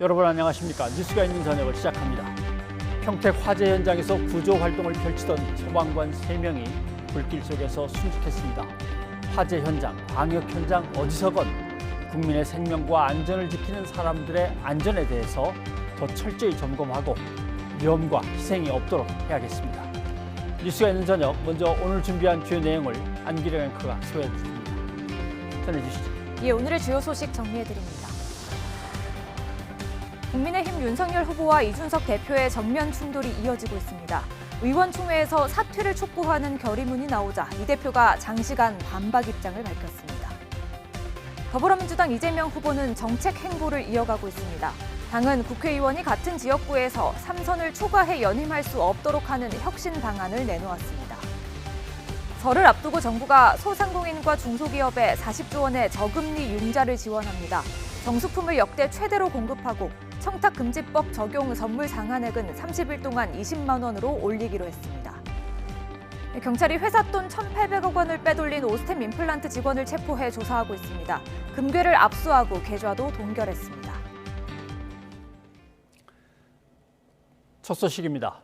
여러분 안녕하십니까? 뉴스가 있는 저녁을 시작합니다. 평택 화재 현장에서 구조 활동을 펼치던 소방관 3명이 불길 속에서 순직했습니다. 화재 현장, 방역 현장 어디서건 국민의 생명과 안전을 지키는 사람들의 안전에 대해서 더 철저히 점검하고 위험과 희생이 없도록 해야겠습니다. 뉴스가 있는 저녁, 먼저 오늘 준비한 주요 내용을 안기령 앵커가 소개해드립니다. 전해주시죠. 예, 오늘의 주요 소식 정리해드립니다. 국민의힘 윤석열 후보와 이준석 대표의 정면 충돌이 이어지고 있습니다. 의원총회에서 사퇴를 촉구하는 결의문이 나오자 이 대표가 장시간 반박 입장을 밝혔습니다. 더불어민주당 이재명 후보는 정책 행보를 이어가고 있습니다. 당은 국회의원이 같은 지역구에서 3선을 초과해 연임할 수 없도록 하는 혁신 방안을 내놓았습니다. 설을 앞두고 정부가 소상공인과 중소기업에 40조 원의 저금리 융자를 지원합니다. 정수품을 역대 최대로 공급하고 청탁금지법 적용 선물 상한액은 30일 동안 20만 원으로 올리기로 했습니다. 경찰이 회사 돈 1,800억 원을 빼돌린 오스템 임플란트 직원을 체포해 조사하고 있습니다. 금괴를 압수하고 계좌도 동결했습니다. 첫 소식입니다.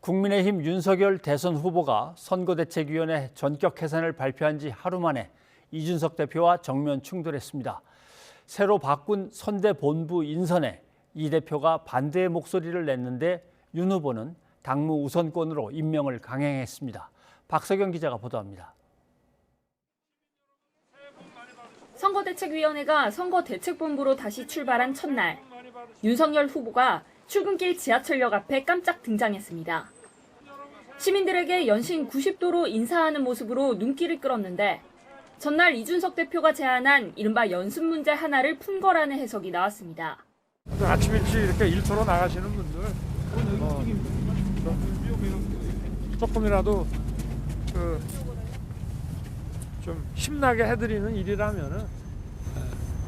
국민의힘 윤석열 대선 후보가 선거대책위원회 전격 해산을 발표한 지 하루 만에 이준석 대표와 정면 충돌했습니다. 새로 바꾼 선대본부 인선에 이 대표가 반대의 목소리를 냈는데 윤 후보는 당무 우선권으로 임명을 강행했습니다. 박석영 기자가 보도합니다. 선거대책위원회가 선거대책본부로 다시 출발한 첫날, 윤석열 후보가 출근길 지하철역 앞에 깜짝 등장했습니다. 시민들에게 연신 90도로 인사하는 모습으로 눈길을 끌었는데 전날 이준석 대표가 제안한 이른바 연습 문제 하나를 푼 거라는 해석이 나왔습니다. 아침 일찍 이렇게 일터로 나가시는 분들 조금이라도 좀 힘나게 해드리는 일이라면은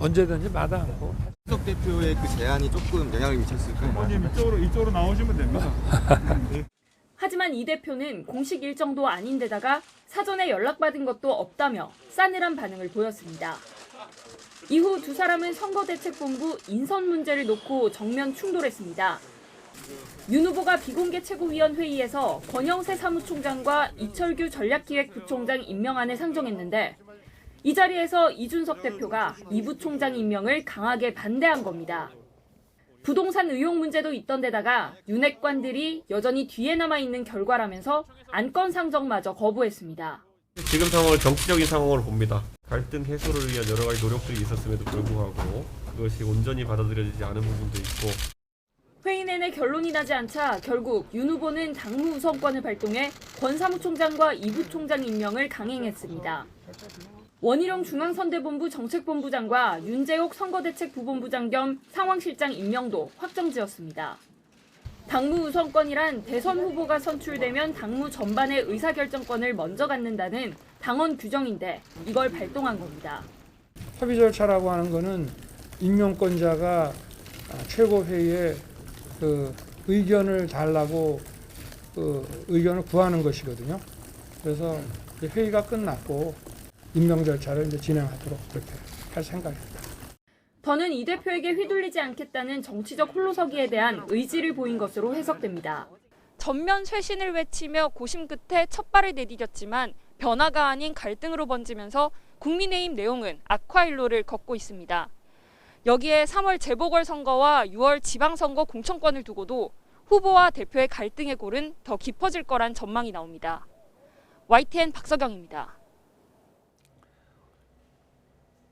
언제든지 마다 않고. 이준석 대표의 그 제안이 조금 영향을 미쳤을까요? 의원님 이쪽으로 나오시면 됩니다. 하지만 이 대표는 공식 일정도 아닌데다가 사전에 연락받은 것도 없다며 싸늘한 반응을 보였습니다. 이후 두 사람은 선거대책본부 인선 문제를 놓고 정면 충돌했습니다. 윤 후보가 비공개 최고위원회의에서 권영세 사무총장과 이철규 전략기획부총장 임명안을 상정했는데 이 자리에서 이준석 대표가 이 부총장 임명을 강하게 반대한 겁니다. 부동산 의혹 문제도 있던 데다가 윤핵관들이 여전히 뒤에 남아있는 결과라면서 안건 상정마저 거부했습니다. 지금 상황을 정치적인 상황으로 봅니다. 갈등 해소를 위한 여러 가지 노력들이 있었음에도 불구하고 그것이 온전히 받아들여지지 않은 부분도 있고. 회의 내내 결론이 나지 않자 결국 윤 후보는 당무 우선권을 발동해 권 사무총장과 이 부총장 임명을 강행했습니다. 원희룡 중앙선대본부 정책본부장과 윤재옥 선거대책부본부장 겸 상황실장 임명도 확정지었습니다. 당무 우선권이란 대선 후보가 선출되면 당무 전반의 의사결정권을 먼저 갖는다는 당원 규정인데 이걸 발동한 겁니다. 협의 절차라고 하는 거는 임명권자가 최고회의에 의견을 달라고 의견을 구하는 것이거든요. 그래서 회의가 끝났고 임명 절차를 이제 진행하도록 그렇게 할 생각입니다. 더는 이 대표에게 휘둘리지 않겠다는 정치적 홀로서기에 대한 의지를 보인 것으로 해석됩니다. 전면 쇄신을 외치며 고심 끝에 첫 발을 내디뎠지만 변화가 아닌 갈등으로 번지면서 국민의힘 내용은 악화일로를 걷고 있습니다. 여기에 3월 재보궐선거와 6월 지방선거 공천권을 두고도 후보와 대표의 갈등의 골은 더 깊어질 거란 전망이 나옵니다. YTN 박석영입니다.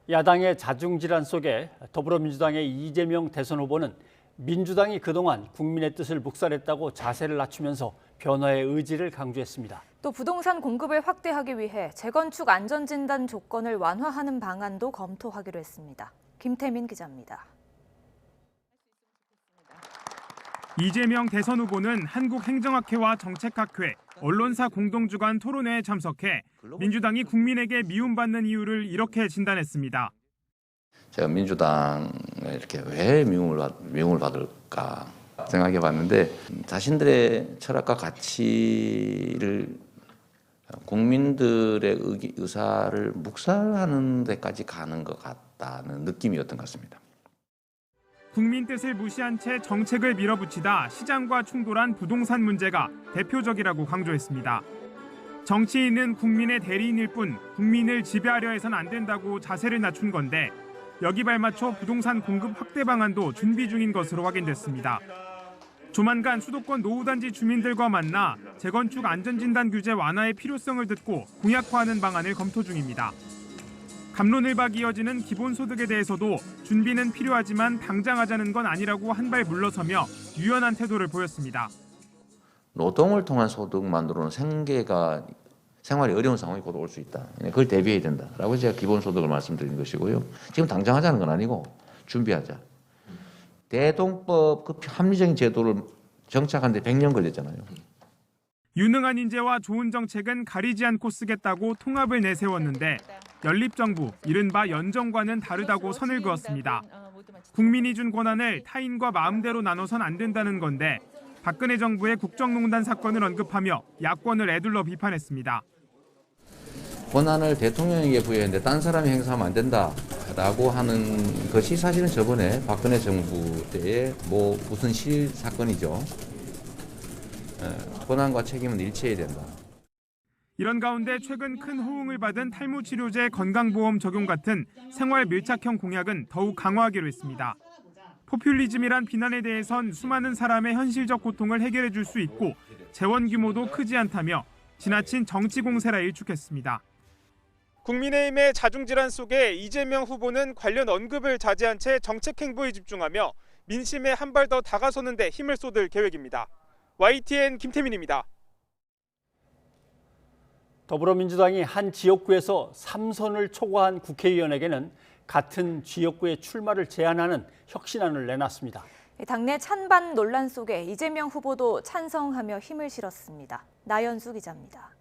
야당의 자중질환 속에 더불어민주당의 이재명 대선 후보는 민주당이 그동안 국민의 뜻을 묵살했다고 자세를 낮추면서 변화의 의지를 강조했습니다. 또 부동산 공급을 확대하기 위해 재건축 안전진단 조건을 완화하는 방안도 검토하기로 했습니다. 김태민 기자입니다. 이재명 대선 후보는 한국행정학회와 정책학회, 언론사 공동주관 토론회에 참석해 민주당이 국민에게 미움받는 이유를 이렇게 진단했습니다. 제가 민주당에 이렇게 왜 미움을 받을까 생각해 봤는데 자신들의 철학과 가치를 국민들의 의사를 묵살하는 데까지 가는 것 같다는 느낌이었던 것 같습니다. 국민 뜻을 무시한 채 정책을 밀어붙이다 시장과 충돌한 부동산 문제가 대표적이라고 강조했습니다. 정치인은 국민의 대리인일 뿐 국민을 지배하려 해선 안 된다고 자세를 낮춘 건데 여기 발맞춰 부동산 공급 확대 방안도 준비 중인 것으로 확인됐습니다. 조만간 수도권 노후단지 주민들과 만나 재건축 안전진단 규제 완화의 필요성을 듣고 공약화하는 방안을 검토 중입니다. 갑론을박 이어지는 기본소득에 대해서도 준비는 필요하지만 당장 하자는 건 아니라고 한 발 물러서며 유연한 태도를 보였습니다. 노동을 통한 소득만으로는 생활이 어려운 상황이 곧 올 수 있다. 그걸 대비해야 된다라고 제가 기본소득을 말씀드린 것이고요. 지금 당장 하자는 건 아니고 준비하자. 대동법 그 합리적인 제도를 정착하는데 100년 걸렸잖아요. 유능한 인재와 좋은 정책은 가리지 않고 쓰겠다고 통합을 내세웠는데 연립정부, 이른바 연정과는 다르다고 선을 그었습니다. 국민이 준 권한을 타인과 마음대로 나눠선 안 된다는 건데 박근혜 정부의 국정농단 사건을 언급하며 야권을 애둘러 비판했습니다. 권한을 대통령에게 부여했는데 딴 사람이 행사하면 안 된다라고 하는 것이 사실은 저번에 박근혜 정부 때의 무슨 사건이죠. 권한과 책임은 일치해야 된다. 이런 가운데 최근 큰 호응을 받은 탈모치료제 건강보험 적용 같은 생활 밀착형 공약은 더욱 강화하기로 했습니다. 포퓰리즘이란 비난에 대해선 수많은 사람의 현실적 고통을 해결해 줄 수 있고 재원 규모도 크지 않다며 지나친 정치 공세라 일축했습니다. 국민의힘의 자중질환 속에 이재명 후보는 관련 언급을 자제한 채 정책 행보에 집중하며 민심에 한 발 더 다가서는 데 힘을 쏟을 계획입니다. YTN 김태민입니다. 더불어민주당이 한 지역구에서 3선을 초과한 국회의원에게는 같은 지역구의 출마를 제한하는 혁신안을 내놨습니다. 당내 찬반 논란 속에 이재명 후보도 찬성하며 힘을 실었습니다. 나연수 기자입니다.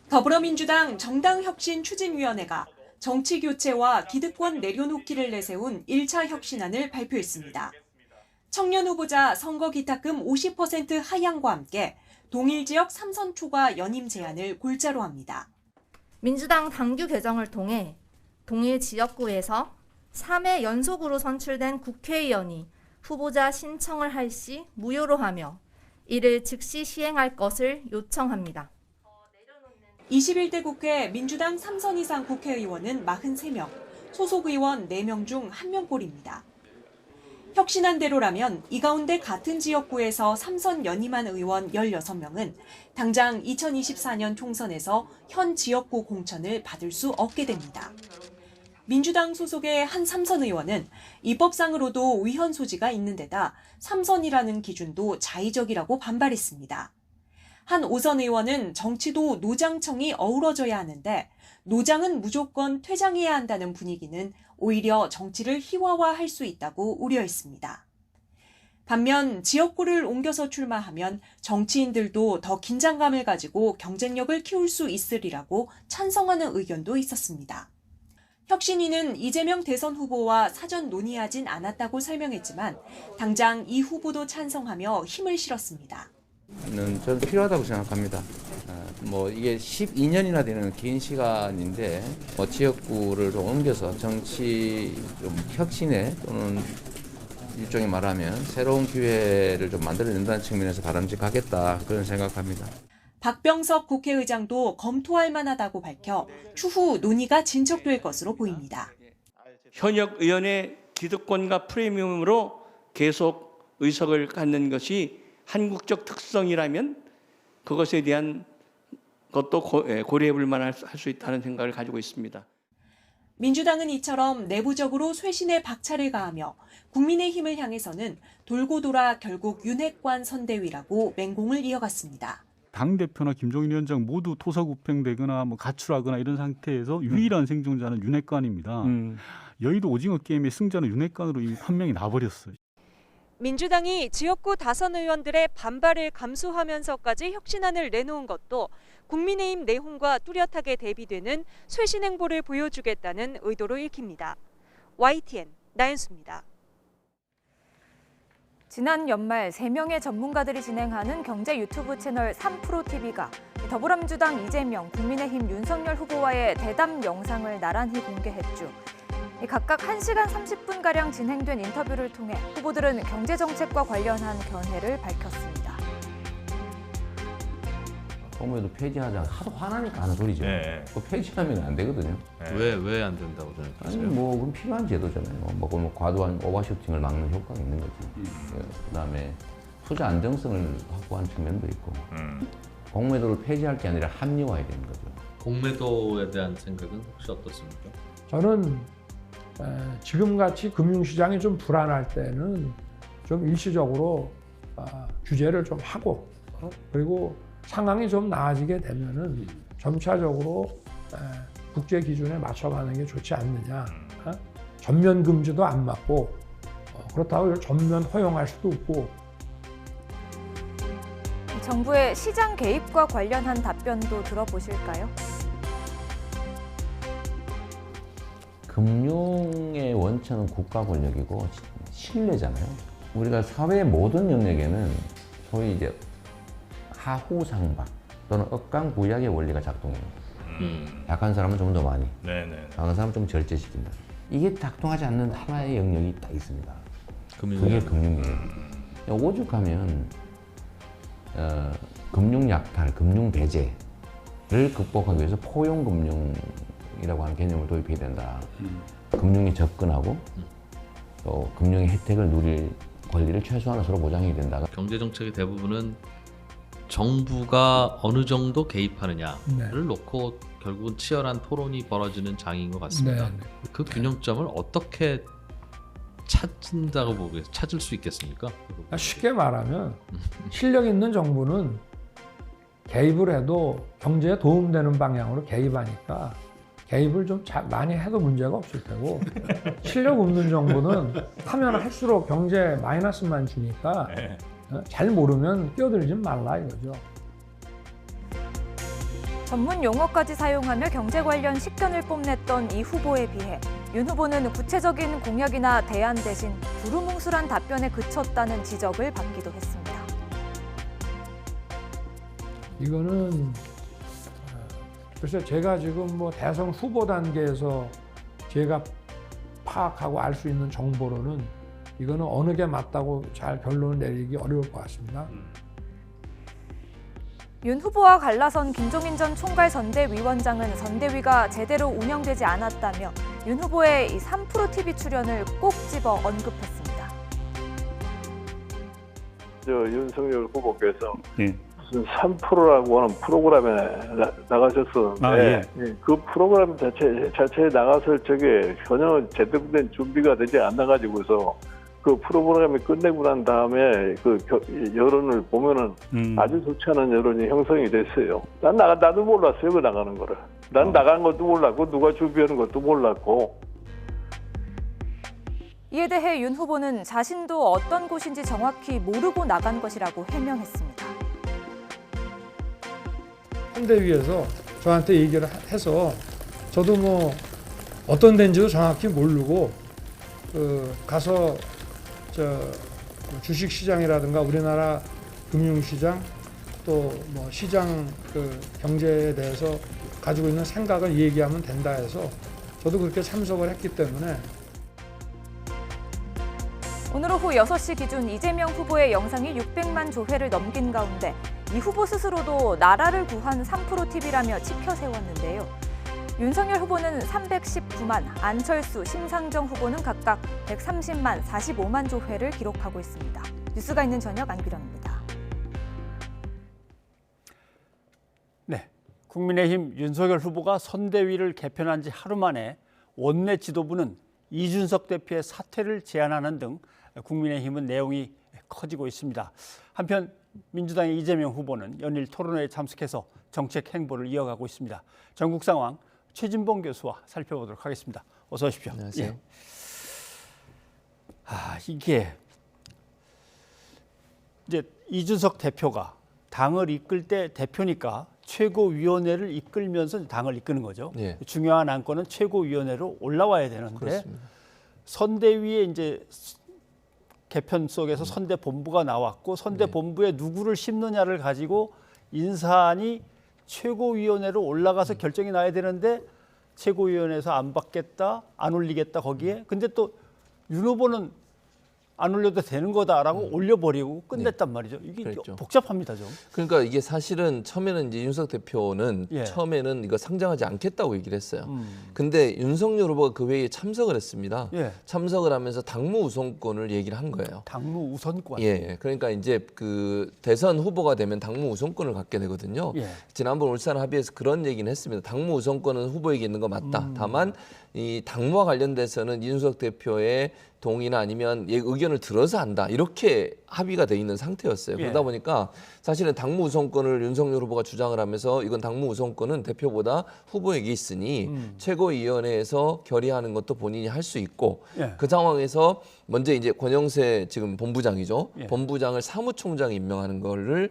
더불어민주당 정당혁신추진위원회가 정치교체와 기득권 내려놓기를 내세운 1차 혁신안을 발표했습니다. 청년 후보자 선거 기탁금 50% 하향과 함께 동일 지역 3선 초과 연임 제한을 골자로 합니다. 민주당 당규 개정을 통해 동일 지역구에서 3회 연속으로 선출된 국회의원이 후보자 신청을 할 시 무효로 하며 이를 즉시 시행할 것을 요청합니다. 21대 국회 민주당 3선 이상 국회의원은 43명, 소속 의원 4명 중 1명꼴입니다. 혁신안대로라면 이 가운데 같은 지역구에서 3선 연임한 의원 16명은 당장 2024년 총선에서 현 지역구 공천을 받을 수 없게 됩니다. 민주당 소속의 한 3선 의원은 입법상으로도 위헌 소지가 있는 데다 3선이라는 기준도 자의적이라고 반발했습니다. 한 5선 의원은 정치도 노장청이 어우러져야 하는데 노장은 무조건 퇴장해야 한다는 분위기는 오히려 정치를 희화화할 수 있다고 우려했습니다. 반면 지역구를 옮겨서 출마하면 정치인들도 더 긴장감을 가지고 경쟁력을 키울 수 있으리라고 찬성하는 의견도 있었습니다. 혁신위는 이재명 대선 후보와 사전 논의하진 않았다고 설명했지만 당장 이 후보도 찬성하며 힘을 실었습니다. 저는 필요하다고 생각합니다. 이게 12년이나 되는 긴 시간인데 지역구를 좀 옮겨서 정치 좀 혁신에 또는 일종의 말하면 새로운 기회를 좀 만들어낸다는 측면에서 바람직하겠다 그런 생각합니다. 박병석 국회의장도 검토할 만하다고 밝혀 추후 논의가 진척될 것으로 보입니다. 현역 의원의 기득권과 프리미엄으로 계속 의석을 갖는 것이 한국적 특성이라면 그것에 대한 것도 고려해 볼 만할 수 있다는 생각을 가지고 있습니다. 민주당은 이처럼 내부적으로 쇄신에 박차를 가하며 국민의힘을 향해서는 돌고 돌아 결국 윤핵관 선대위라고 맹공을 이어갔습니다. 당대표나 김종인 위원장 모두 토사구팽되거나 가출하거나 이런 상태에서 유일한 생존자는 윤핵관입니다. 여의도 오징어 게임의 승자는 윤핵관으로 이미 판명이 나버렸어요. 민주당이 지역구 다선 의원들의 반발을 감수하면서까지 혁신안을 내놓은 것도 국민의힘 내홍과 뚜렷하게 대비되는 쇄신 행보를 보여주겠다는 의도로 읽힙니다. YTN 나연수입니다. 지난 연말 3명의 전문가들이 진행하는 경제 유튜브 채널 3프로TV가 더불어민주당 이재명, 국민의힘 윤석열 후보와의 대담 영상을 나란히 공개했죠. 각각 1시간 30분가량 진행된 인터뷰를 통해 후보들은 경제정책과 관련한 견해를 밝혔습니다. 공무원도 폐지하자 하도 화나니까 하는 소리죠. 그 폐지하면 안 되거든요. 왜 안 된다고 아니 생각하세요? 뭐 그건 필요한 제도잖아요. 뭐 과도한 오버슈팅을 막는 효과가 있는 거지. 그다음에 투자 안정성을 확보하는 측면도 있고 공매도를 폐지할 게 아니라 합리화해야 되는 거죠. 공매도에 대한 생각은 혹시 어떻습니까? 저는 지금같이 금융시장이 좀 불안할 때는 좀 일시적으로 규제를 좀 하고 그리고 상황이 좀 나아지게 되면은 점차적으로 국제 기준에 맞춰가는 게 좋지 않느냐. 전면 금지도 안 맞고 그렇다고 전면 허용할 수도 없고. 정부의 시장 개입과 관련한 답변도 들어보실까요? 금융의 원천은 국가 권력이고 신뢰잖아요. 우리가 사회의 모든 영역에는 소위 이제 하후상박 또는 억강부약의 원리가 작동해요. 약한 사람은 좀 더 많이, 강한 사람은 좀 절제시킨다. 이게 작동하지 않는 하나의 영역이 딱 있습니다. 그게 금융이에요. 오죽하면 금융 약탈, 금융 배제를 극복하기 위해서 포용 금융이라고 하는 개념을 도입해야 된다. 금융에 접근하고 또 금융의 혜택을 누릴 권리를 최소한으로 보장해야 된다. 경제 정책의 대부분은 정부가 어느 정도 개입하느냐를 놓고 결국은 치열한 토론이 벌어지는 장인 것 같습니다. 그 균형점을 어떻게 찾는다고 보겠어요? 찾을 수 있겠습니까? 쉽게 말하면 실력 있는 정부는 개입을 해도 경제에 도움되는 방향으로 개입하니까 개입을 좀 많이 해도 문제가 없을 테고 실력 없는 정부는 하면 할수록 경제에 마이너스만 주니까 잘 모르면 끼어들지 말라 이거죠. 전문 용어까지 사용하며 경제 관련 식견을 뽐냈던 이 후보에 비해 윤 후보는 구체적인 공약이나 대안 대신 두루뭉술한 답변에 그쳤다는 지적을 받기도 했습니다. 이거는 글쎄 제가 지금 뭐 대선 후보 단계에서 제가 파악하고 알 수 있는 정보로는 이거는 어느 게 맞다고 잘 결론을 내리기 어려울 것 같습니다. 윤 후보와 갈라선 김종인 전 총괄 선대위원장은 선대위가 제대로 운영되지 않았다며 윤 후보의 이 3프로 TV 출연을 꼭 집어 언급했습니다. 윤석열 후보께서 무슨 3프로라고 하는 프로그램에 나가셨었는데 그 프로그램 자체에 나갔을 적에 전혀 제대로 된 준비가 되지 않아가지고서 그 프로그램이 끝내고 난 다음에 그 여론을 보면은 아주 좋지 않은 여론이 형성이 됐어요. 나도 몰랐어요, 그 나가는 거를. 난 나간 것도 몰랐고 누가 준비하는 것도 몰랐고. 이에 대해 윤 후보는 자신도 어떤 곳인지 정확히 모르고 나간 것이라고 해명했습니다. 선대위에서 저한테 얘기를 해서 저도 뭐 어떤 데인지도 정확히 모르고 가서 주식시장이라든가 우리나라 금융시장 또 뭐 시장 경제에 대해서 가지고 있는 생각을 얘기하면 된다 해서 저도 그렇게 참석을 했기 때문에 오늘 오후 6시 기준 이재명 후보의 영상이 600만 조회를 넘긴 가운데 이 후보 스스로도 나라를 구한 3프로 TV라며 치켜 세웠는데요. 윤석열 후보는 319만, 안철수, 심상정 후보는 각각 130만, 45만 조회를 기록하고 있습니다. 뉴스가 있는 저녁 안규령입니다. 네, 국민의힘 윤석열 후보가 선대위를 개편한 지 하루 만에 원내 지도부는 이준석 대표의 사퇴를 제안하는 등 국민의힘은 내용이 커지고 있습니다. 한편 민주당의 이재명 후보는 연일 토론회에 참석해서 정책 행보를 이어가고 있습니다. 전국 상황 최진봉 교수와 살펴보도록 하겠습니다. 어서 오십시오. 안녕하세요. 예. 이게 이제 이준석 대표가 당을 이끌 때 대표니까 최고위원회를 이끌면서 당을 이끄는 거죠. 예. 중요한 안건은 최고위원회로 올라와야 되는데 그렇습니다. 선대위에 이제 개편 속에서 선대본부가 나왔고 선대본부에 누구를 심느냐를 가지고 인사안이 최고위원회로 올라가서 결정이 나야 되는데 최고위원회에서 안 받겠다, 안 올리겠다 거기에. 근데 또 윤 후보는 안 올려도 되는 거다라고 올려버리고 끝냈단 말이죠. 이게 그랬죠. 복잡합니다, 좀. 그러니까 이게 사실은 처음에는 이제 윤석 대표는 처음에는 이거 상정하지 않겠다고 얘기를 했어요. 근데 윤석열 후보가 그 회의에 참석을 했습니다. 참석을 하면서 당무 우선권을 얘기를 한 거예요. 당무 우선권. 예. 그러니까 이제 그 대선 후보가 되면 당무 우선권을 갖게 되거든요. 지난번 울산 합의에서 그런 얘기는 했습니다. 당무 우선권은 후보에게 있는 거 맞다. 다만 이 당무와 관련돼서는 이준석 대표의 동의나 아니면 의견을 들어서 한다. 이렇게 합의가 돼 있는 상태였어요. 그러다 보니까 사실은 당무 우선권을 윤석열 후보가 주장을 하면서 이건 당무 우선권은 대표보다 후보에게 있으니 최고위원회에서 결의하는 것도 본인이 할 수 있고 그 상황에서 먼저 이제 권영세 지금 본부장이죠. 본부장을 사무총장에 임명하는 거를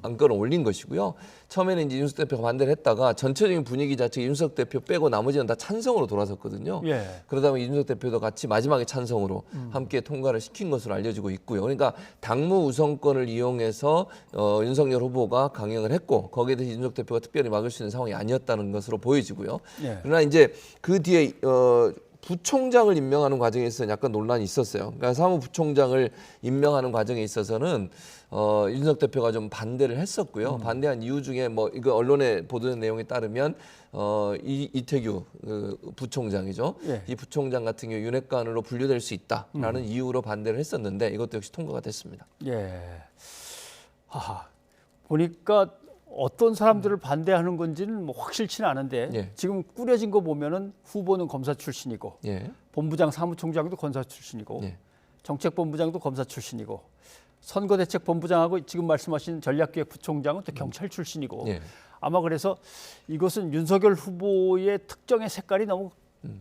안건을 올린 것이고요. 처음에는 이제 윤석 대표가 반대를 했다가 전체적인 분위기 자체가 윤석 대표 빼고 나머지는 다 찬성으로 돌아섰거든요. 그러다 보니 윤석 대표도 같이 마지막에 찬성으로 함께 통과를 시킨 것으로 알려지고 있고요. 그러니까 당무 우선권을 이용해서 윤석열 후보가 강행을 했고 거기에 대해서 윤석 대표가 특별히 막을 수 있는 상황이 아니었다는 것으로 보여지고요. 그러나 이제 그 뒤에 부총장을 임명하는 과정에 있어서 약간 논란이 있었어요. 그러니까 사무부총장을 임명하는 과정에 있어서는 윤석 대표가 좀 반대를 했었고요. 반대한 이유 중에 뭐 이거 언론에 보도된 내용에 따르면 이태규 부총장이죠. 이 부총장 같은 경우 윤핵관으로 분류될 수 있다라는 이유로 반대를 했었는데 이것도 역시 통과가 됐습니다. 보니까 어떤 사람들을 반대하는 건지는 뭐 확실치는 않은데 지금 꾸려진 거 보면은 후보는 검사 출신이고 본부장 사무총장도 검사 출신이고 정책본부장도 검사 출신이고 선거대책본부장하고 지금 말씀하신 전략기획부총장은 또 경찰 출신이고 아마 그래서 이것은 윤석열 후보의 특정의 색깔이 너무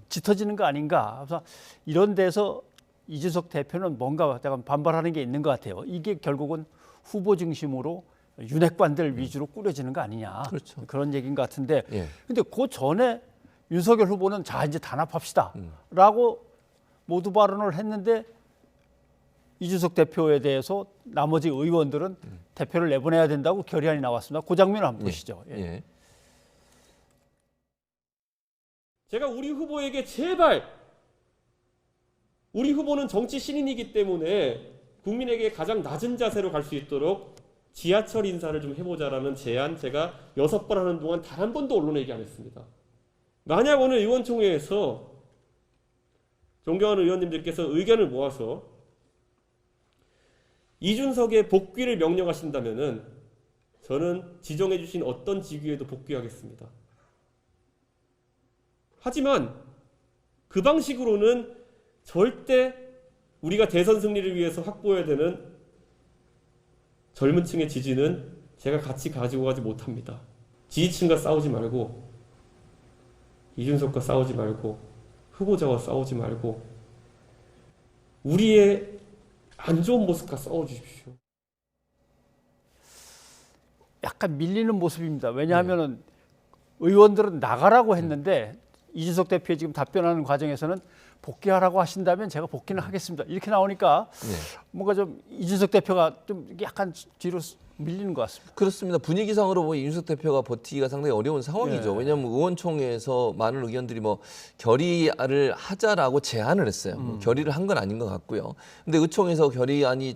짙어지는 거 아닌가. 그래서 이런 데서 이준석 대표는 뭔가 약간 반발하는 게 있는 것 같아요. 이게 결국은 후보 중심으로 윤핵관들 위주로 꾸려지는 거 아니냐. 그런 얘기인 것 같은데 근데 그 전에 윤석열 후보는 자 이제 단합합시다 라고 모두 발언을 했는데 이준석 대표에 대해서 나머지 의원들은 대표를 내보내야 된다고 결의안이 나왔습니다. 그 장면 한번 보시죠. 제가 우리 후보에게 제발 우리 후보는 정치 신인이기 때문에 국민에게 가장 낮은 자세로 갈 수 있도록 지하철 인사를 좀 해보자라는 제안 제가 6번 하는 동안 단 한 번도 언론에 얘기 안 했습니다. 만약 오늘 의원총회에서 존경하는 의원님들께서 의견을 모아서 이준석의 복귀를 명령하신다면은 저는 지정해 주신 어떤 직위에도 복귀하겠습니다. 하지만 그 방식으로는 절대 우리가 대선 승리를 위해서 확보해야 되는 젊은 층의 지지는 제가 같이 가지고 가지 못합니다. 지지층과 싸우지 말고 이준석과 싸우지 말고 후보자와 싸우지 말고 우리의 안 좋은 모습과 싸워주십시오. 약간 밀리는 모습입니다. 왜냐하면은 의원들은 나가라고 했는데 이준석 대표의 지금 답변하는 과정에서는 복귀하라고 하신다면 제가 복귀는 하겠습니다. 이렇게 나오니까 뭔가 좀 이준석 대표가 좀 약간 뒤로 밀리는 것 같습니다. 그렇습니다. 분위기상으로 보면 이준석 대표가 버티기가 상당히 어려운 상황이죠. 왜냐하면 의원총회에서 많은 의견들이 뭐 결의를 하자라고 제안을 했어요. 뭐 결의를 한 건 아닌 것 같고요. 근데 의총에서 결의안이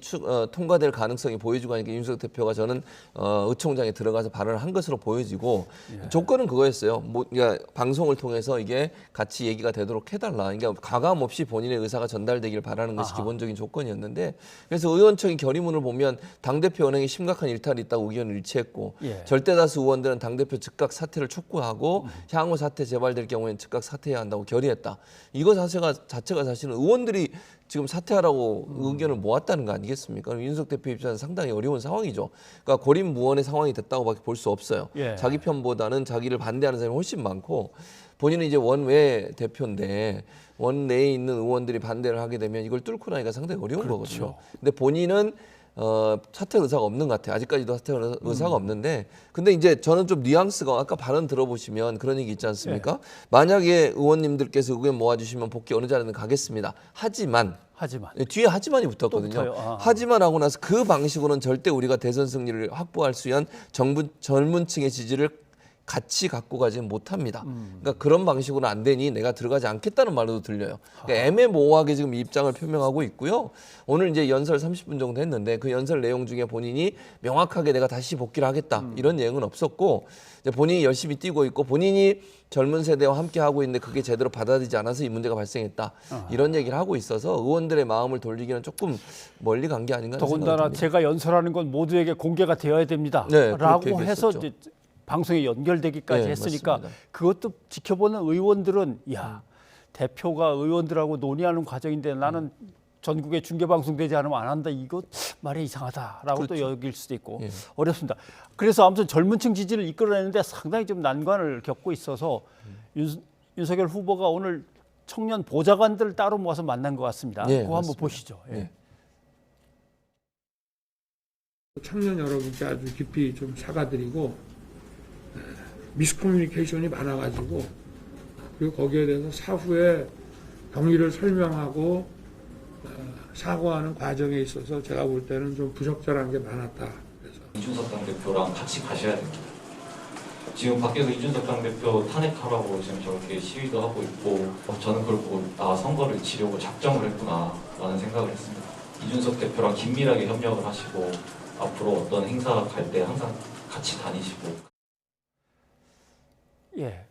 통과될 가능성이 보여지고 하니까 이준석 대표가 저는 의총장에 들어가서 발언을 한 것으로 보여지고 조건은 그거였어요. 뭐 그러니까 방송을 통해서 이게 같이 얘기가 되도록 해달라. 그러니까 가감 없이 본인의 의사가 전달되기를 바라는 것이 기본적인 조건이었는데 그래서 의원총회 결의문을 보면 당대표 은행에 심각한 일탈이 있다고 의견을 일치했고 절대다수 의원들은 당대표 즉각 사퇴를 촉구하고 향후 사퇴 재발될 경우에는 즉각 사퇴해야 한다고 결의했다. 이거 자체가 사실은 의원들이 지금 사퇴하라고 의견을 모았다는 거 아니겠습니까? 윤석 대표 입장에서 상당히 어려운 상황이죠. 그러니까 고립무원의 상황이 됐다고밖에 볼 수 없어요. 자기 편보다는 자기를 반대하는 사람이 훨씬 많고 본인은 이제 원외 대표인데 원내에 있는 의원들이 반대를 하게 되면 이걸 뚫고 나기가 상당히 어려운 거거든요. 근데 본인은 사퇴 의사가 없는 것 같아요. 아직까지도 사퇴 의사가 없는데 근데 이제 저는 좀 뉘앙스가 아까 발언 들어보시면 그런 얘기 있지 않습니까? 만약에 의원님들께서 의견 모아주시면 복귀 어느 자리든 가겠습니다. 하지만 뒤에 하지만이 붙었거든요. 하지만 하고 나서 그 방식으로는 절대 우리가 대선 승리를 확보할 수 있는 젊은 층의 지지를 같이 갖고 가지는 못합니다. 그러니까 그런 방식으로는 안 되니 내가 들어가지 않겠다는 말도 들려요. 그러니까 애매모호하게 지금 이 입장을 표명하고 있고요. 오늘 이제 연설 30분 정도 했는데 그 연설 내용 중에 본인이 명확하게 내가 다시 복귀를 하겠다 이런 내용은 없었고 이제 본인이 열심히 뛰고 있고 본인이 젊은 세대와 함께 하고 있는데 그게 제대로 받아들이지 않아서 이 문제가 발생했다 이런 얘기를 하고 있어서 의원들의 마음을 돌리기는 조금 멀리 간 게 아닌가 생각이 듭니다. 더군다나 제가 연설하는 건 모두에게 공개가 되어야 됩니다. 네, 라고 해서 이제 방송에 연결되기까지 했으니까 맞습니다. 그것도 지켜보는 의원들은 야 대표가 의원들하고 논의하는 과정인데 나는 전국에 중계방송되지 않으면 안 한다. 이거 말이 이상하다라고 또 여길 수도 있고 어렵습니다. 그래서 아무튼 젊은층 지지를 이끌어내는데 상당히 좀 난관을 겪고 있어서 윤석열 후보가 오늘 청년 보좌관들을 따로 모아서 만난 것 같습니다. 그거 한번 보시죠. 청년 여러분께 아주 깊이 좀 사과드리고 미스커뮤니케이션이 많아가지고 그리고 거기에 대해서 사후에 경위를 설명하고 사과하는 과정에 있어서 제가 볼 때는 좀 부적절한 게 많았다. 그래서 이준석 당대표랑 같이 가셔야 됩니다. 지금 밖에서 이준석 당대표 탄핵하라고 지금 저렇게 시위도 하고 있고 저는 그걸 보고 선거를 치려고 작정을 했구나라는 생각을 했습니다. 이준석 대표랑 긴밀하게 협력을 하시고 앞으로 어떤 행사 갈 때 항상 같이 다니시고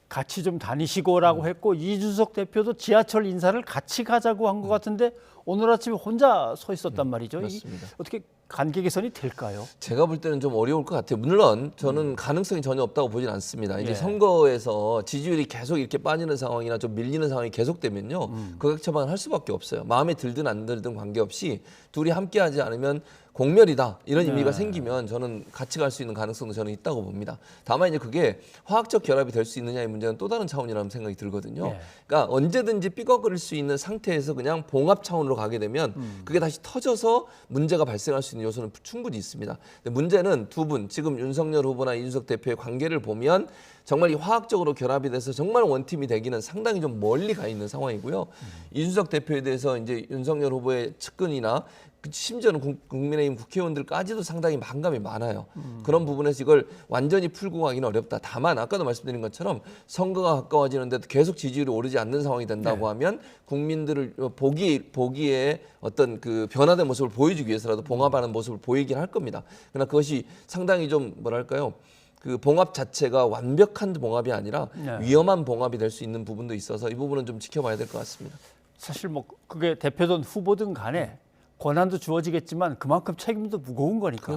같이 좀 다니시고라고 했고 이준석 대표도 지하철 인사를 같이 가자고 한 것 같은데 오늘 아침에 혼자 서 있었단 말이죠. 맞습니다. 어떻게 관계 개선이 될까요? 제가 볼 때는 좀 어려울 것 같아요. 물론 저는 가능성이 전혀 없다고 보진 않습니다. 이제 선거에서 지지율이 계속 이렇게 빠지는 상황이나 좀 밀리는 상황이 계속되면요. 극약 처방을 할 수밖에 없어요. 마음에 들든 안 들든 관계없이 둘이 함께하지 않으면 공멸이다 이런 의미가 생기면 저는 같이 갈 수 있는 가능성도 저는 있다고 봅니다. 다만 이제 그게 화학적 결합이 될 수 있느냐의 문제는 또 다른 차원이라는 생각이 들거든요. 그러니까 언제든지 삐걱거릴 수 있는 상태에서 그냥 봉합 차원으로 가게 되면 그게 다시 터져서 문제가 발생할 수 있는 요소는 충분히 있습니다. 근데 문제는 두 분 지금 윤석열 후보나 이준석 대표의 관계를 보면 정말 이 화학적으로 결합이 돼서 정말 원팀이 되기는 상당히 좀 멀리 가 있는 상황이고요. 이준석 대표에 대해서 이제 윤석열 후보의 측근이나 심지어는 국민의힘 국회의원들까지도 상당히 반감이 많아요. 그런 부분에서 이걸 완전히 풀고 가기는 어렵다. 다만 아까도 말씀드린 것처럼 선거가 가까워지는데도 계속 지지율이 오르지 않는 상황이 된다고 하면 국민들을 보기에 어떤 그 변화된 모습을 보여주기 위해서라도 봉합하는 모습을 보이긴 할 겁니다. 그러나 그것이 상당히 좀 뭐랄까요? 그 봉합 자체가 완벽한 봉합이 아니라 위험한 봉합이 될 수 있는 부분도 있어서 이 부분은 좀 지켜봐야 될 것 같습니다. 사실 뭐 그게 대표든 후보든 간에 권한도 주어지겠지만 그만큼 책임도 무거운 거니까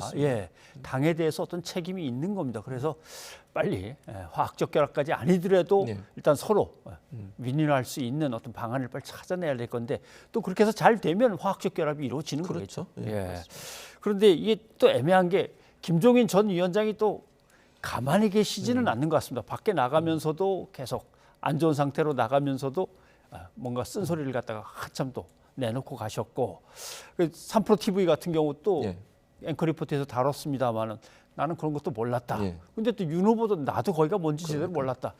당에 대해서 어떤 책임이 있는 겁니다. 그래서 빨리 화학적 결합까지 아니더라도 일단 서로 윈윈할 수 있는 어떤 방안을 빨리 찾아내야 될 건데 또 그렇게 해서 잘 되면 화학적 결합이 이루어지는 거겠죠. 그런데 이게 또 애매한 게 김종인 전 위원장이 또 가만히 계시지는 않는 것 같습니다. 밖에 나가면서도 계속 안 좋은 상태로 나가면서도 뭔가 쓴소리를 갖다가 한참 또 내놓고 가셨고 3프로 TV 같은 경우 또 앵커 리포트에서 다뤘습니다만은 나는 그런 것도 몰랐다. 근데 또 윤 후보도 나도 거기가 뭔지 제대로 몰랐다.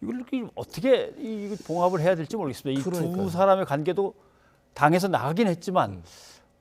이걸 어떻게 이 봉합을 해야 될지 모르겠습니다. 이 두 사람의 관계도 당에서 나가긴 했지만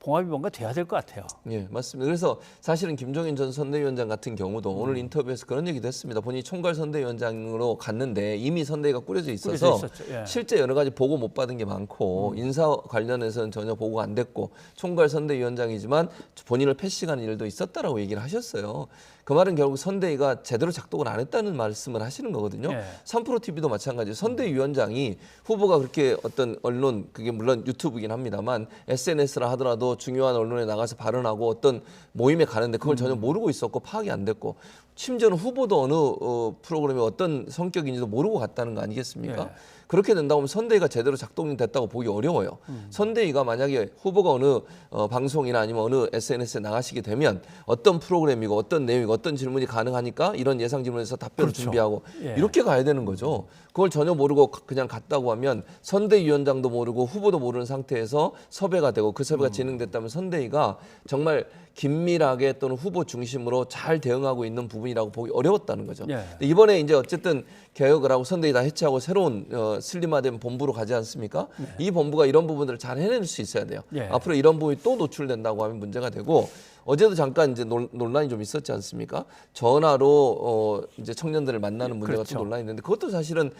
봉합이 뭔가 돼야 될 것 같아요. 맞습니다. 그래서 사실은 김종인 전 선대위원장 같은 경우도 오늘 인터뷰에서 그런 얘기도 했습니다. 본인이 총괄 선대위원장으로 갔는데 이미 선대위가 꾸려져 있어서 실제 여러 가지 보고 못 받은 게 많고 인사 관련해서는 전혀 보고가 안 됐고 총괄 선대위원장이지만 본인을 패싱하는 일도 있었다라고 얘기를 하셨어요. 그 말은 결국 선대위가 제대로 작동을 안 했다는 말씀을 하시는 거거든요. 3프로 TV도 마찬가지로 선대위원장이 후보가 그렇게 어떤 언론, 그게 물론 유튜브긴 합니다만 SNS라 하더라도 중요한 언론에 나가서 발언하고 어떤 모임에 가는데 그걸 전혀 모르고 있었고 파악이 안 됐고 심지어는 후보도 어느 프로그램이 어떤 성격인지도 모르고 갔다는 거 아니겠습니까? 그렇게 된다고 하면 선대위가 제대로 작동이 됐다고 보기 어려워요. 선대위가 만약에 후보가 어느 방송이나 아니면 어느 SNS에 나가시게 되면 어떤 프로그램이고 어떤 내용이고 어떤 질문이 가능하니까 이런 예상 질문에서 답변을 준비하고 이렇게 가야 되는 거죠. 그걸 전혀 모르고 그냥 갔다고 하면 선대위원장도 모르고 후보도 모르는 상태에서 섭외가 되고 그 섭외가 진행됐다면 선대위가 정말 긴밀하게 또는 후보 중심으로 잘 대응하고 있는 부분이라고 보기 어려웠다는 거죠. 이번에 이제 어쨌든 개혁을 하고 선대위 다 해체하고 새로운 슬림화된 본부로 가지 않습니까? 이 본부가 이런 부분들을 잘 해낼 수 있어야 돼요. 앞으로 이런 부분이 또 노출된다고 하면 문제가 되고 어제도 잠깐 이제 논란이 좀 있었지 않습니까? 전화로 이제 청년들을 만나는 문제가 그렇죠. 또 논란이 있는데 그것도 사실은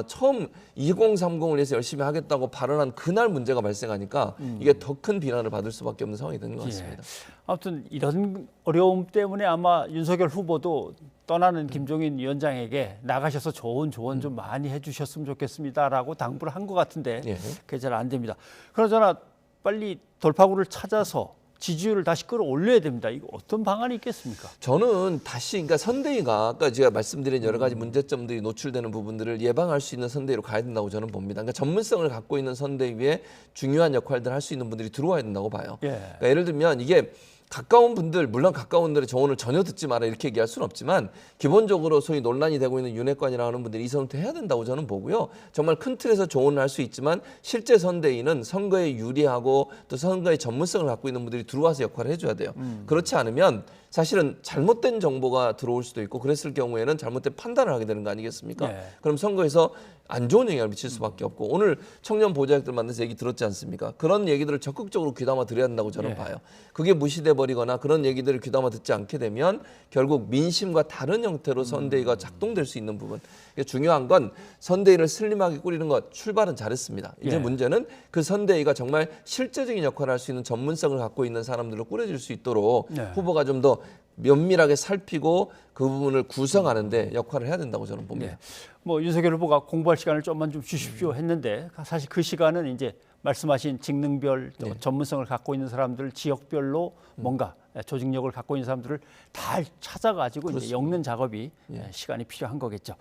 처음 2030을 위해서 열심히 하겠다고 발언한 그날 문제가 발생하니까 이게 더 큰 비난을 받을 수밖에 없는 상황이 되는 것 같습니다. 아무튼 이런 어려움 때문에 아마 윤석열 후보도 떠나는 김종인 위원장에게 나가셔서 좋은 조언 좀 많이 해주셨으면 좋겠습니다라고 당부를 한 것 같은데 그게 잘 안 됩니다. 그러잖아 빨리 돌파구를 찾아서 지지율을 다시 끌어올려야 됩니다. 이거 어떤 방안이 있겠습니까? 저는 다시 그러니까 선대위가 아까 제가 말씀드린 여러 가지 문제점들이 노출되는 부분들을 예방할 수 있는 선대위로 가야 된다고 저는 봅니다. 그러니까 전문성을 갖고 있는 선대위에 중요한 역할들을 할 수 있는 분들이 들어와야 된다고 봐요. 그러니까 예를 들면 이게 가까운 분들, 물론 가까운 분들의 조언을 전혀 듣지 마라 이렇게 얘기할 수는 없지만 기본적으로 소위 논란이 되고 있는 윤핵관이라고 하는 분들이 이선부터 해야 된다고 저는 보고요. 정말 큰 틀에서 조언을 할 수 있지만 실제 선대위는 선거에 유리하고 또 선거의 전문성을 갖고 있는 분들이 들어와서 역할을 해줘야 돼요. 그렇지 않으면 사실은 잘못된 정보가 들어올 수도 있고 그랬을 경우에는 잘못된 판단을 하게 되는 거 아니겠습니까? 그럼 선거에서 안 좋은 영향을 미칠 수밖에 없고 오늘 청년 보좌역들 만나서 얘기 들었지 않습니까? 그런 얘기들을 적극적으로 귀담아 드려야 한다고 저는 봐요. 그게 무시돼 버리거나 그런 얘기들을 귀담아 듣지 않게 되면 결국 민심과 다른 형태로 선대위가 작동될 수 있는 부분. 중요한 건 선대위를 슬림하게 꾸리는 것 출발은 잘했습니다. 이제 문제는 그 선대위가 정말 실제적인 역할을 할 수 있는 전문성을 갖고 있는 사람들로 꾸려질 수 있도록 후보가 좀 더 면밀하게 살피고 그 부분을 구성하는데 역할을 해야 된다고 저는 봅니다. 뭐 윤석열 후보가 공부할 시간을 좀만 좀 주십시오 했는데 사실 그 시간은 이제 말씀하신 직능별 전문성을 갖고 있는 사람들 지역별로 뭔가 조직력을 갖고 있는 사람들을 다 찾아가지고 이제 엮는 작업이 시간이 필요한 거겠죠.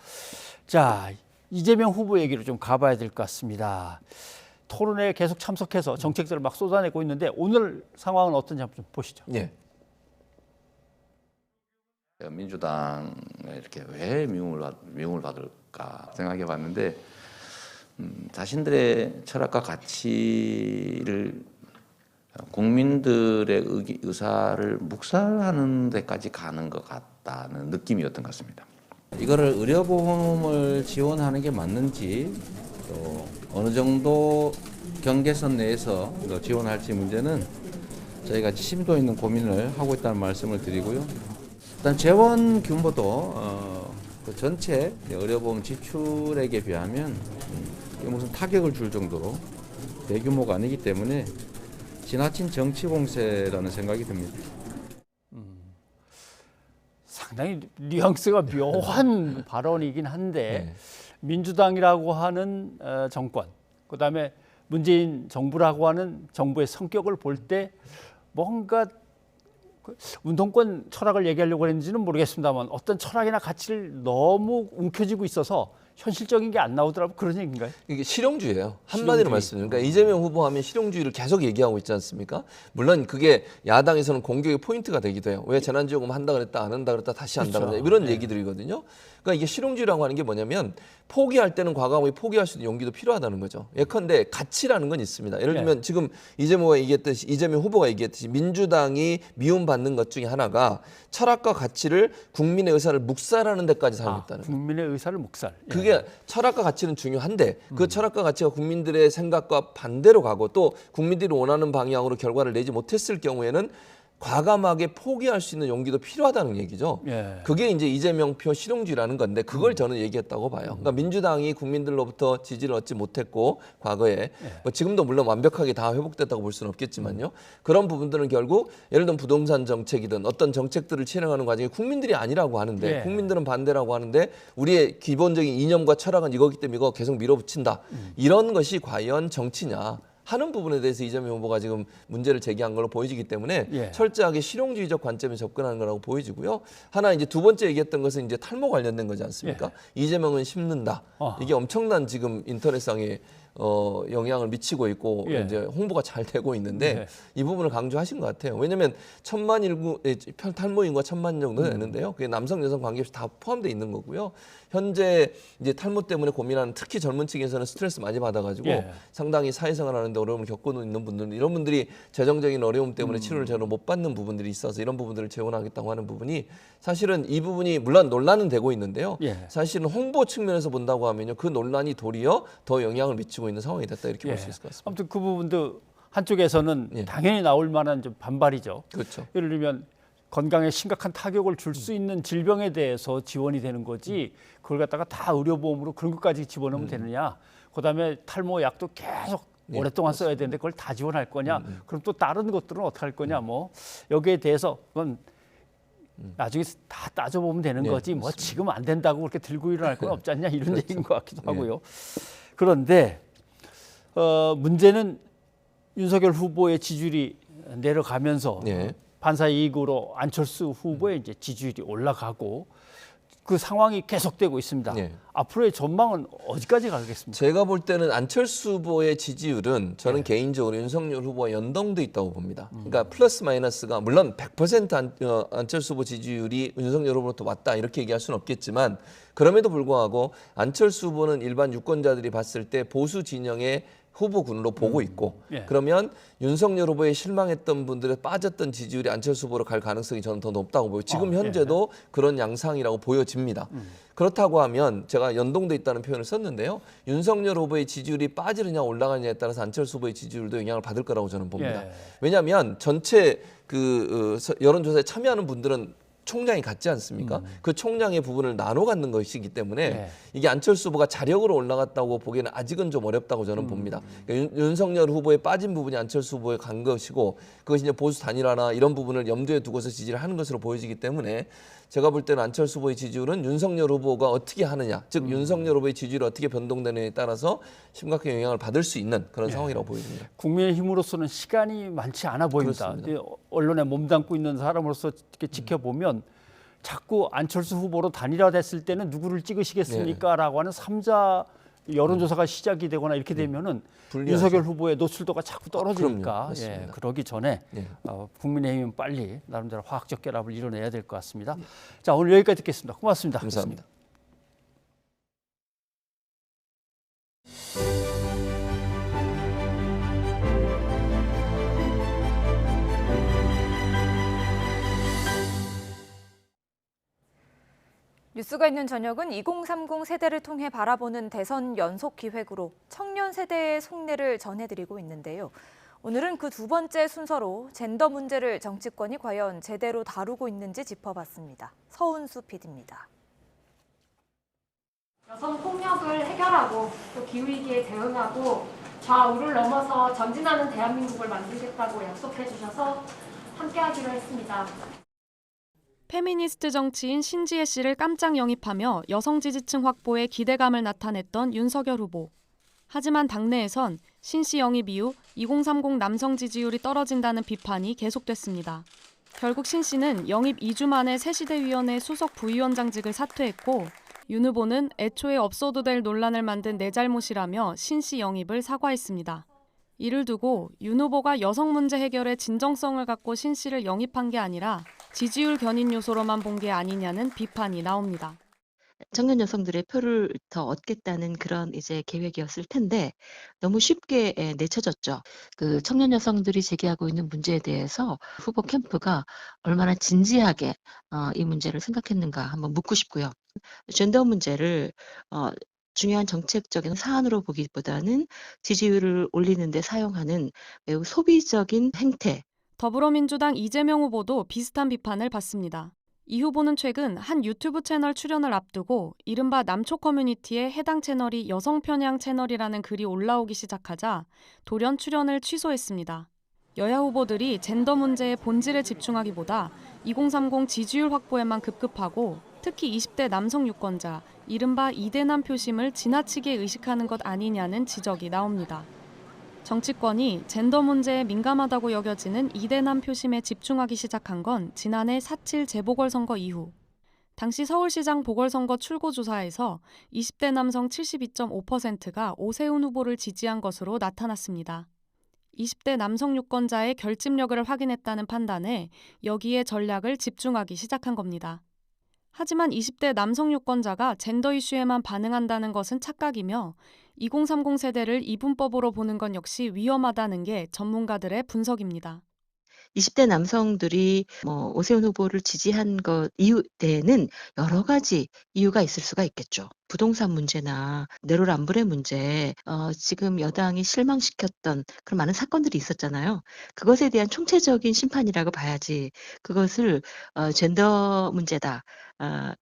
자, 이재명 후보 얘기로 좀 가봐야 될 것 같습니다. 토론회에 계속 참석해서 정책들을 막 쏟아내고 있는데 오늘 상황은 어떤지 한번 좀 보시죠. 민주당에 이렇게 왜 미움을 받을까 생각해 봤는데 자신들의 철학과 가치를 국민들의 의사를 묵살하는 데까지 가는 것 같다는 느낌이었던 것 같습니다. 이거를 의료보험을 지원하는 게 맞는지 또 어느 정도 경계선 내에서 지원할지 문제는 저희가 심도 있는 고민을 하고 있다는 말씀을 드리고요. 일단 재원 규모도 그 전체 의료보험 지출액에 비하면 무슨 타격을 줄 정도로 대규모가 아니기 때문에 지나친 정치 공세라는 생각이 듭니다. 상당히 뉘앙스가 묘한 발언이긴 한데 민주당이라고 하는 정권, 그다음에 문재인 정부라고 하는 정부의 성격을 볼 때 뭔가 운동권 철학을 얘기하려고 했는지는 모르겠습니다만 어떤 철학이나 가치를 너무 움켜쥐고 있어서 현실적인 게 안 나오더라고 그런 얘기인가요? 이게 실용주의예요. 한마디로 말씀드리면 그러니까 이재명 후보 하면 실용주의를 계속 얘기하고 있지 않습니까? 물론 그게 야당에서는 공격의 포인트가 되기도 해요. 왜 재난지원금 한다 그랬다 안 한다 그랬다 다시 한다 그랬다 이런 얘기들이거든요. 그러니까 이게 실용주의라고 하는 게 뭐냐면 포기할 때는 과감하게 포기할 수 있는 용기도 필요하다는 거죠. 예컨대 가치라는 건 있습니다. 예를 들면 지금 이재명 후보가 얘기했듯이 민주당이 미움받는 것 중에 하나가 철학과 가치를 국민의 의사를 묵살하는 데까지 사용했다는 거예요. 국민의 의사를 묵살. 그게 철학과 가치는 중요한데 그 철학과 가치가 국민들의 생각과 반대로 가고 또 국민들이 원하는 방향으로 결과를 내지 못했을 경우에는 과감하게 포기할 수 있는 용기도 필요하다는 얘기죠. 그게 이제 이재명표 실용주의라는 건데 그걸 저는 얘기했다고 봐요. 그러니까 민주당이 국민들로부터 지지를 얻지 못했고 과거에 뭐 지금도 물론 완벽하게 다 회복됐다고 볼 수는 없겠지만요. 그런 부분들은 결국 예를 들면 부동산 정책이든 어떤 정책들을 실행하는 과정에 국민들이 아니라고 하는데 국민들은 반대라고 하는데 우리의 기본적인 이념과 철학은 이거기 때문에 이거 계속 밀어붙인다. 이런 것이 과연 정치냐. 하는 부분에 대해서 이재명 후보가 지금 문제를 제기한 걸로 보여지기 때문에 철저하게 실용주의적 관점에 접근하는 거라고 보여지고요. 하나 이제 두 번째 얘기했던 것은 이제 탈모 관련된 거지 않습니까? 이재명은 심는다. 이게 엄청난 지금 인터넷상의 영향을 미치고 있고 예. 이제 홍보가 잘 되고 있는데 네. 이 부분을 강조하신 것 같아요. 왜냐하면 탈모 인구가 1,000만 정도 되는데요. 그게 남성 여성 관계없이 다 포함되어 있는 거고요. 현재 이제 탈모 때문에 고민하는 특히 젊은 층에서는 스트레스 많이 받아가지고 예. 상당히 사회생활하는데 어려움을 겪고 있는 분들 이런 분들이 재정적인 어려움 때문에 치료를 제대로 못 받는 부분들이 있어서 이런 부분들을 지원하겠다고 하는 부분이 사실은 이 부분이 물론 논란은 되고 있는데요. 예. 사실은 홍보 측면에서 본다고 하면요. 그 논란이 도리어 더 영향을 미치고 있는 상황이 됐다 이렇게 볼 수 있을 것 같습니다. 아무튼 그 부분도 한쪽에서는 당연히 나올 만한 좀 반발이죠. 그렇죠. 예를 들면 건강에 심각한 타격을 줄 수 있는 질병에 대해서 지원이 되는 거지 그걸 갖다가 다 의료보험으로 그런 것까지 집어넣으면 되느냐. 그다음에 탈모 약도 계속 오랫동안 써야 되는데 그걸 다 지원할 거냐. 그럼 또 다른 것들은 어떻게 할 거냐. 뭐 여기에 대해서 그건 나중에 다 따져보면 되는 거지. 뭐 지금 안 된다고 그렇게 들고 일어날 건 없지 않냐 이런 얘기인 것 같기도 하고요. 그런데 문제는 윤석열 후보의 지지율이 내려가면서 반사 이익으로 안철수 후보의 이제 지지율이 올라가고 그 상황이 계속되고 있습니다. 앞으로의 전망은 어디까지 가겠습니까? 제가 볼 때는 안철수 후보의 지지율은 저는 개인적으로 윤석열 후보와 연동돼 있다고 봅니다. 그러니까 플러스 마이너스가 물론 100% 안철수 후보 지지율이 윤석열 후보로부터 왔다 이렇게 얘기할 수는 없겠지만 그럼에도 불구하고 안철수 후보는 일반 유권자들이 봤을 때 보수 진영의 후보군으로 보고 있고 그러면 윤석열 후보에 실망했던 분들의 빠졌던 지지율이 안철수 후보로 갈 가능성이 저는 더 높다고 보여요. 지금 현재도 그런 양상이라고 보여집니다. 그렇다고 하면 제가 연동돼 있다는 표현을 썼는데요. 윤석열 후보의 지지율이 빠지느냐 올라가느냐에 따라서 안철수 후보의 지지율도 영향을 받을 거라고 저는 봅니다. 왜냐하면 전체 그 여론조사에 참여하는 분들은 총량이 같지 않습니까? 그 총량의 부분을 나눠 갖는 것이기 때문에 이게 안철수 후보가 자력으로 올라갔다고 보기에는 아직은 좀 어렵다고 저는 봅니다. 그러니까 윤석열 후보의 빠진 부분이 안철수 후보에 간 것이고 그것이 이제 보수 단일화나 이런 부분을 염두에 두고서 지지를 하는 것으로 보여지기 때문에 제가 볼 때는 안철수 후보의 지지율은 윤석열 후보가 어떻게 하느냐, 즉 윤석열 후보의 지지율이 어떻게 변동되느냐에 따라서 심각한 영향을 받을 수 있는 그런 상황이라고 보여집니다. 국민의힘으로서는 시간이 많지 않아 보입니다. 언론에 몸담고 있는 사람으로서 이렇게 지켜보면 자꾸 안철수 후보로 단일화됐을 때는 누구를 찍으시겠습니까?라고 하는 3자 여론조사가 시작이 되거나 이렇게 되면은 윤석열 후보의 노출도가 자꾸 떨어지니까 그러기 전에 국민의힘은 빨리 나름대로 화학적 결합을 이뤄내야 될 것 같습니다. 자, 오늘 여기까지 듣겠습니다. 고맙습니다. 감사합니다. 뉴스가 있는 저녁은 2030 세대를 통해 바라보는 대선 연속 기획으로 청년 세대의 속내를 전해드리고 있는데요. 오늘은 그 두 번째 순서로 젠더 문제를 정치권이 과연 제대로 다루고 있는지 짚어봤습니다. 서은수 PD입니다. 여성 폭력을 해결하고 또 기후위기에 대응하고 좌우를 넘어서 전진하는 대한민국을 만들겠다고 약속해 주셔서 함께하기로 했습니다. 페미니스트 정치인 신지혜 씨를 깜짝 영입하며 여성 지지층 확보에 기대감을 나타냈던 윤석열 후보. 하지만 당내에선 신 씨 영입 이후 2030 남성 지지율이 떨어진다는 비판이 계속됐습니다. 결국 신 씨는 영입 2주 만에 새시대위원회 수석 부위원장직을 사퇴했고 윤 후보는 애초에 없어도 될 논란을 만든 내 잘못이라며 신 씨 영입을 사과했습니다. 이를 두고 윤 후보가 여성 문제 해결에 진정성을 갖고 신 씨를 영입한 게 아니라 지지율 견인 요소로만 본 게 아니냐는 비판이 나옵니다. 청년 여성들의 표를 더 얻겠다는 그런 이제 계획이었을 텐데 너무 쉽게 내쳐졌죠. 그 청년 여성들이 제기하고 있는 문제에 대해서 후보 캠프가 얼마나 진지하게 이 문제를 생각했는가 한번 묻고 싶고요. 젠더 문제를 중요한 정책적인 사안으로 보기보다는 지지율을 올리는 데 사용하는 매우 소비적인 행태. 더불어민주당 이재명 후보도 비슷한 비판을 받습니다. 이 후보는 최근 한 유튜브 채널 출연을 앞두고 이른바 남초 커뮤니티의 해당 채널이 여성 편향 채널이라는 글이 올라오기 시작하자 돌연 출연을 취소했습니다. 여야 후보들이 젠더 문제의 본질에 집중하기보다 2030 지지율 확보에만 급급하고 특히 20대 남성 유권자, 이른바 이대남 표심을 지나치게 의식하는 것 아니냐는 지적이 나옵니다. 정치권이 젠더 문제에 민감하다고 여겨지는 이대남 표심에 집중하기 시작한 건 지난해 4.7 재보궐선거 이후. 당시 서울시장 보궐선거 출구조사에서 20대 남성 72.5%가 오세훈 후보를 지지한 것으로 나타났습니다. 20대 남성 유권자의 결집력을 확인했다는 판단에 여기에 전략을 집중하기 시작한 겁니다. 하지만 20대 남성 유권자가 젠더 이슈에만 반응한다는 것은 착각이며 2030 세대를 이분법으로 보는 건 역시 위험하다는 게 전문가들의 분석입니다. 20대 남성들이 오세훈 후보를 지지한 것 이유에는 여러 가지 이유가 있을 수가 있겠죠. 부동산 문제나 내로남불의 문제, 지금 여당이 실망시켰던 그런 많은 사건들이 있었잖아요. 그것에 대한 총체적인 심판이라고 봐야지 그것을 젠더 문제다,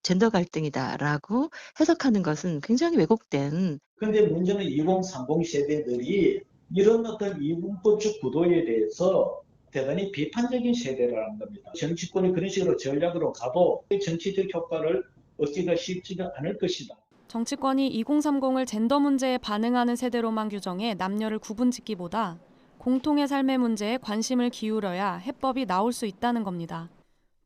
젠더 갈등이다라고 해석하는 것은 굉장히 왜곡된. 그런데 문제는 2030 세대들이 이런 어떤 이분법적 구도에 대해서 대단히 비판적인 세대라는 겁니다. 정치권이 그런 식으로 전략으로 가도 정치적 효과를 얻기가 쉽지가 않을 것이다. 정치권이 2030을 젠더 문제에 반응하는 세대로만 규정해 남녀를 구분짓기보다 공통의 삶의 문제에 관심을 기울여야 해법이 나올 수 있다는 겁니다.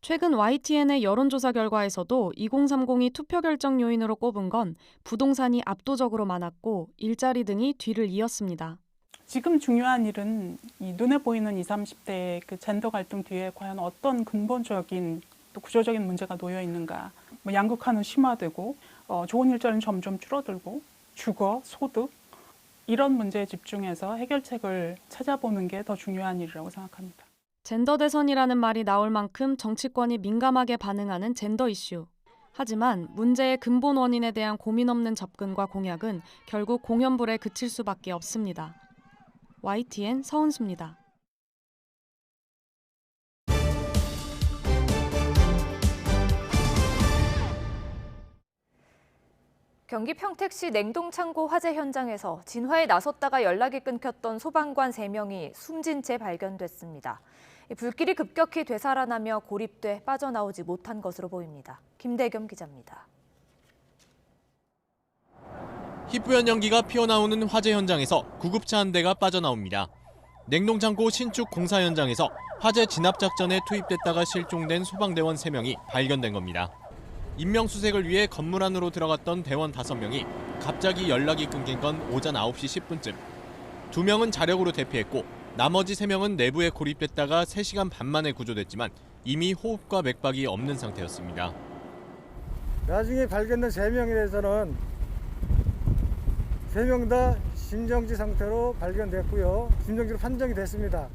최근 YTN의 여론조사 결과에서도 2030이 투표 결정 요인으로 꼽은 건 부동산이 압도적으로 많았고 일자리 등이 뒤를 이었습니다. 지금 중요한 일은 이 눈에 보이는 20, 30대의 그 젠더 갈등 뒤에 과연 어떤 근본적인 또 구조적인 문제가 놓여 있는가. 양극화는 심화되고 좋은 일자리는 점점 줄어들고 주거, 소득 이런 문제에 집중해서 해결책을 찾아보는 게 더 중요한 일이라고 생각합니다. 젠더 대선이라는 말이 나올 만큼 정치권이 민감하게 반응하는 젠더 이슈. 하지만 문제의 근본 원인에 대한 고민 없는 접근과 공약은 결국 공연불에 그칠 수밖에 없습니다. YTN 서은수입니다. 경기 평택시 냉동창고 화재 현장에서 진화에 나섰다가 연락이 끊겼던 소방관 3명이 숨진 채 발견됐습니다. 불길이 급격히 되살아나며 고립돼 빠져나오지 못한 것으로 보입니다. 김대겸 기자입니다. 희뿌연 연기가 피어나오는 화재 현장에서 구급차 한 대가 빠져나옵니다. 냉동창고 신축 공사 현장에서 화재 진압 작전에 투입됐다가 실종된 소방대원 3명이 발견된 겁니다. 인명수색을 위해 건물 안으로 들어갔던 대원 5명이 갑자기 연락이 끊긴 건 오전 9시 10분쯤. 2명은 자력으로 대피했고 나머지 3명은 내부에 고립됐다가 3시간 반 만에 구조됐지만 이미 호흡과 맥박이 없는 상태였습니다. 나중에 발견된 3명에 대해서는 3명 다 심정지 상태로 발견됐고요. 심정지로 판정이 됐습니다.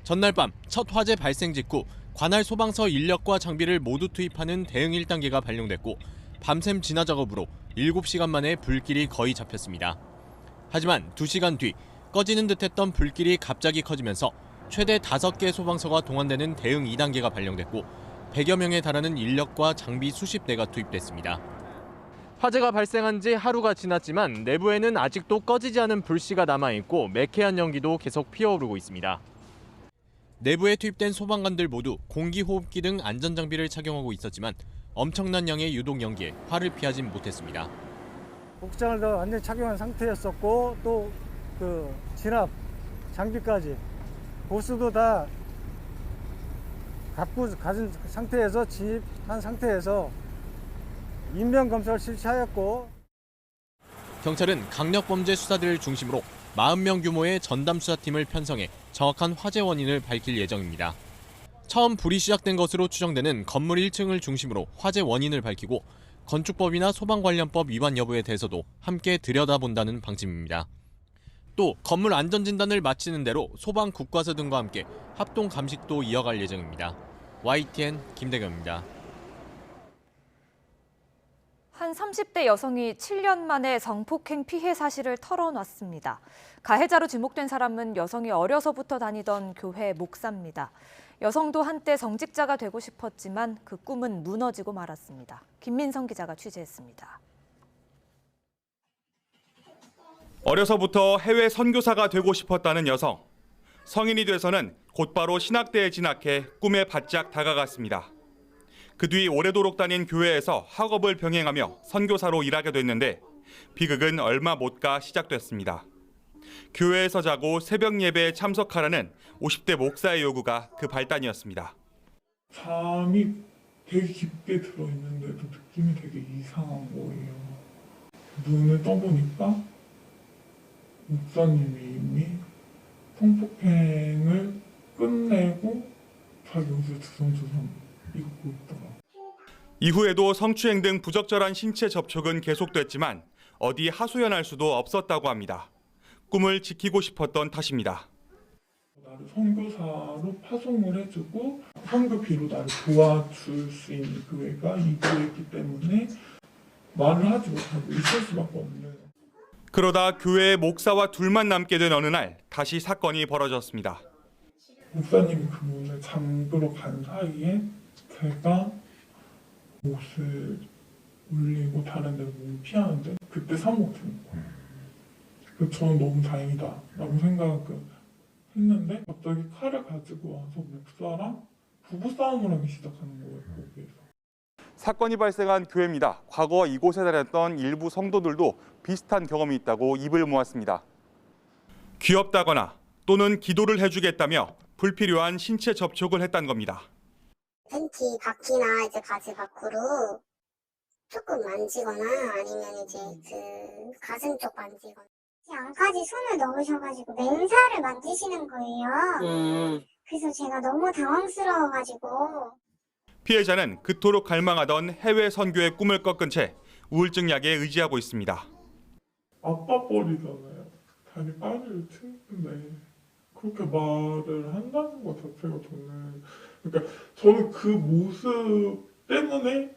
전날 밤 첫 화재 발생 직후 관할 소방서 인력과 장비를 모두 투입하는 대응 1단계가 발령됐고 밤샘 진화 작업으로 7시간 만에 불길이 거의 잡혔습니다. 하지만 2시간 뒤 꺼지는 듯했던 불길이 갑자기 커지면서 최대 5개 소방서가 동원되는 대응 2단계가 발령됐고 100여 명에 달하는 인력과 장비 수십 대가 투입됐습니다. 화재가 발생한 지 하루가 지났지만 내부에는 아직도 꺼지지 않은 불씨가 남아있고 매캐한 연기도 계속 피어오르고 있습니다. 내부에 투입된 소방관들 모두 공기호흡기 등 안전장비를 착용하고 있었지만 엄청난 양의 유독 연기에 화를 피하진 못했습니다. 복장을 다 완전히 착용한 상태였었고 또 그 진압 장비까지 보수도 다 갖고 가진 상태에서 진입한 상태에서 인명검사를 실시하였고 경찰은 강력범죄 수사들을 중심으로 40명 규모의 전담수사팀을 편성해 정확한 화재 원인을 밝힐 예정입니다. 처음 불이 시작된 것으로 추정되는 건물 1층을 중심으로 화재 원인을 밝히고 건축법이나 소방관련법 위반 여부에 대해서도 함께 들여다본다는 방침입니다. 또 건물 안전진단을 마치는 대로 소방 국과서 등과 함께 합동 감식도 이어갈 예정입니다. YTN 김대겸입니다. 한 30대 여성이 7년 만에 성폭행 피해 사실을 털어놨습니다. 가해자로 지목된 사람은 여성이 어려서부터 다니던 교회 목사입니다. 여성도 한때 성직자가 되고 싶었지만 그 꿈은 무너지고 말았습니다. 김민성 기자가 취재했습니다. 어려서부터 해외 선교사가 되고 싶었다는 여성. 성인이 돼서는 곧바로 신학대에 진학해 꿈에 바짝 다가갔습니다. 그 뒤 오래도록 다닌 교회에서 학업을 병행하며 선교사로 일하게 됐는데 비극은 얼마 못 가 시작됐습니다. 교회에서 자고 새벽 예배에 참석하라는 50대 목사의 요구가 그 발단이었습니다. 밤이 되게 깊게 들어있는데도 느낌이 되게 이상한 거예요. 눈을 떠보니까 목사님이 이미 성폭행을 끝내고 자기 옷을 주섬주섬 입고 있더라고요. 이후에도 성추행 등 부적절한 신체 접촉은 계속됐지만 어디 하소연할 수도 없었다고 합니다. 꿈을 지키고 싶었던 탓입니다. 나를 선교사로 파송을 해주고 상급비로 나를 도와줄 수 있는 교회가 이 교회이기 때문에 말을 하지 못하고 있을 수밖에 없는. 그러다 교회의 목사와 둘만 남게 된 어느 날 다시 사건이 벌어졌습니다. 목사님이 그 문을 잠그러 간 사이에 제가 옷을 올리고 다른 데로 몸을 피하는데 그때 사모가 든 거예요. 그래서 저는 너무 다행이다 라고 생각을 했는데 갑자기 칼을 가지고 와서 목사랑 부부싸움을 하기 시작하는 거예요. 거기에서. 사건이 발생한 교회입니다. 과거 이곳에 다녔던 일부 성도들도 비슷한 경험이 있다고 입을 모았습니다. 귀엽다거나 또는 기도를 해주겠다며 불필요한 신체 접촉을 했다는 겁니다. 팬티 바퀴나 이제 바지 밖으로 조금 만지거나 아니면 이제 그 가슴 쪽 만지거나 안까지 손을 넣으셔가지고 맨살을 만지시는 거예요. 그래서 제가 너무 당황스러워가지고. 피해자는 그토록 갈망하던 해외 선교의 꿈을 꺾은 채 우울증 약에 의지하고 있습니다. 아빠뻘이잖아요. 자기 딸을 친구인데 그렇게 말을 한다는 것 자체가 그러니까 저는 그 모습 때문에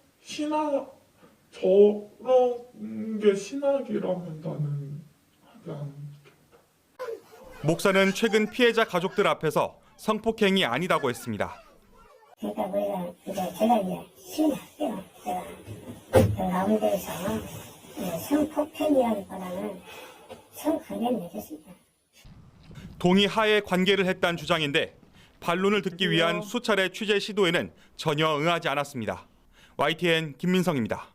저런 게 신학이라면 나는 하지 않겠다. 목사는 최근 피해자 가족들 앞에서 성폭행이 아니라고 했습니다. 그러니까 제가 이제 신학교요. 제가 가운데에서 성폭행이라기보다는 성관계를 맺었습니다. 동의하에 관계를 했다는 주장인데 반론을 듣기 위한 수차례 취재 시도에는 전혀 응하지 않았습니다. YTN 김민성입니다.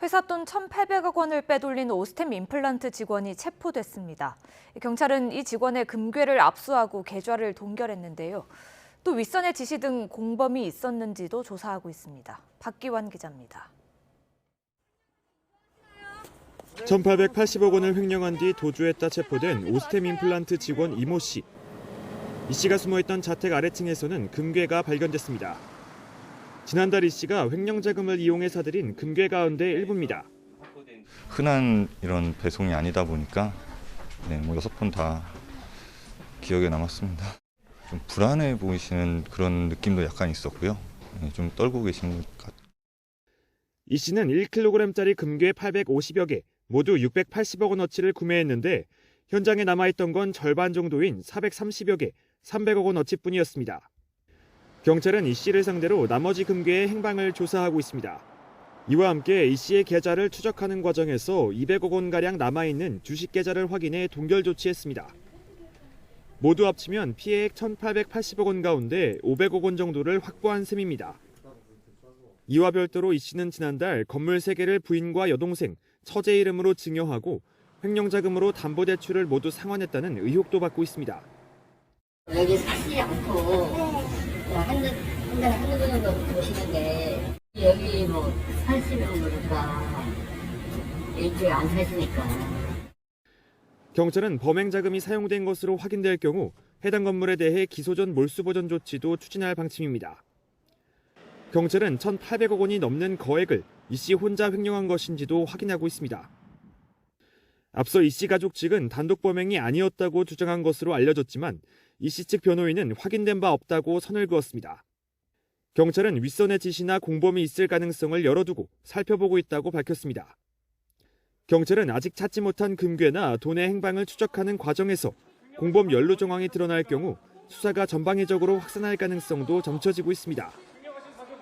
회사 돈 1,800억 원을 빼돌린 오스템 임플란트 직원이 체포됐습니다. 경찰은 이 직원의 금괴를 압수하고 계좌를 동결했는데요. 또 윗선의 지시 등 공범이 있었는지도 조사하고 있습니다. 박기환 기자입니다. 1,880억 원을 횡령한 뒤 도주했다 체포된 오스템 임플란트 직원 이모 씨. 이 씨가 숨어있던 자택 아래층에서는 금괴가 발견됐습니다. 지난달 이 씨가 횡령 자금을 이용해 사들인 금괴 가운데 일부입니다. 흔한 이런 배송이 아니다 보니까 6번 다 기억에 남았습니다. 좀 불안해 보이시는 그런 느낌도 약간 있었고요. 좀 떨고 계신 것 같아요. 이 씨는 1kg짜리 금괴 850여 개, 모두 680억 원어치를 구매했는데 현장에 남아있던 건 절반 정도인 430여 개, 300억 원어치뿐이었습니다. 경찰은 이 씨를 상대로 나머지 금괴의 행방을 조사하고 있습니다. 이와 함께 이 씨의 계좌를 추적하는 과정에서 200억 원가량 남아있는 주식 계좌를 확인해 동결 조치했습니다. 모두 합치면 피해액 1,880억 원 가운데 500억 원 정도를 확보한 셈입니다. 이와 별도로 이 씨는 지난달 건물 3개를 부인과 여동생, 처제 이름으로 증여하고 횡령자금으로 담보대출을 모두 상환했다는 의혹도 받고 있습니다. 여기 사시지 않고 한두 분 정도 보시는데 여기 사시는 거니까 일주일 안 사시니까. 경찰은 범행 자금이 사용된 것으로 확인될 경우 해당 건물에 대해 기소 전 몰수 보전 조치도 추진할 방침입니다. 경찰은 1,800억 원이 넘는 거액을 이 씨 혼자 횡령한 것인지도 확인하고 있습니다. 앞서 이 씨 가족 측은 단독 범행이 아니었다고 주장한 것으로 알려졌지만 이 씨 측 변호인은 확인된 바 없다고 선을 그었습니다. 경찰은 윗선의 지시나 공범이 있을 가능성을 열어두고 살펴보고 있다고 밝혔습니다. 경찰은 아직 찾지 못한 금괴나 돈의 행방을 추적하는 과정에서 공범 연루 정황이 드러날 경우 수사가 전방위적으로 확산할 가능성도 점쳐지고 있습니다.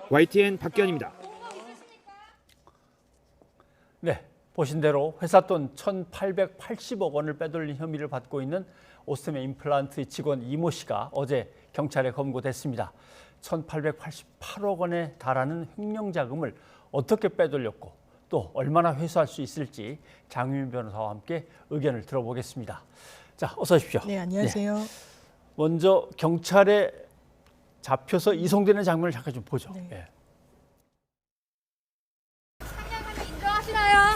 YTN 박기환입니다. 네, 보신 대로 회사 돈 1,880억 원을 빼돌린 혐의를 받고 있는 오스템 임플란트 직원 이모 씨가 어제 경찰에 검거됐습니다. 1,888억 원에 달하는 횡령 자금을 어떻게 빼돌렸고 또 얼마나 회수할 수 있을지 장유민 변호사와 함께 의견을 들어보겠습니다. 자, 어서 오십시오. 네, 안녕하세요. 네. 먼저 경찰에 잡혀서 이송되는 장면을 잠깐 좀 보죠. 예. 인정하시나요?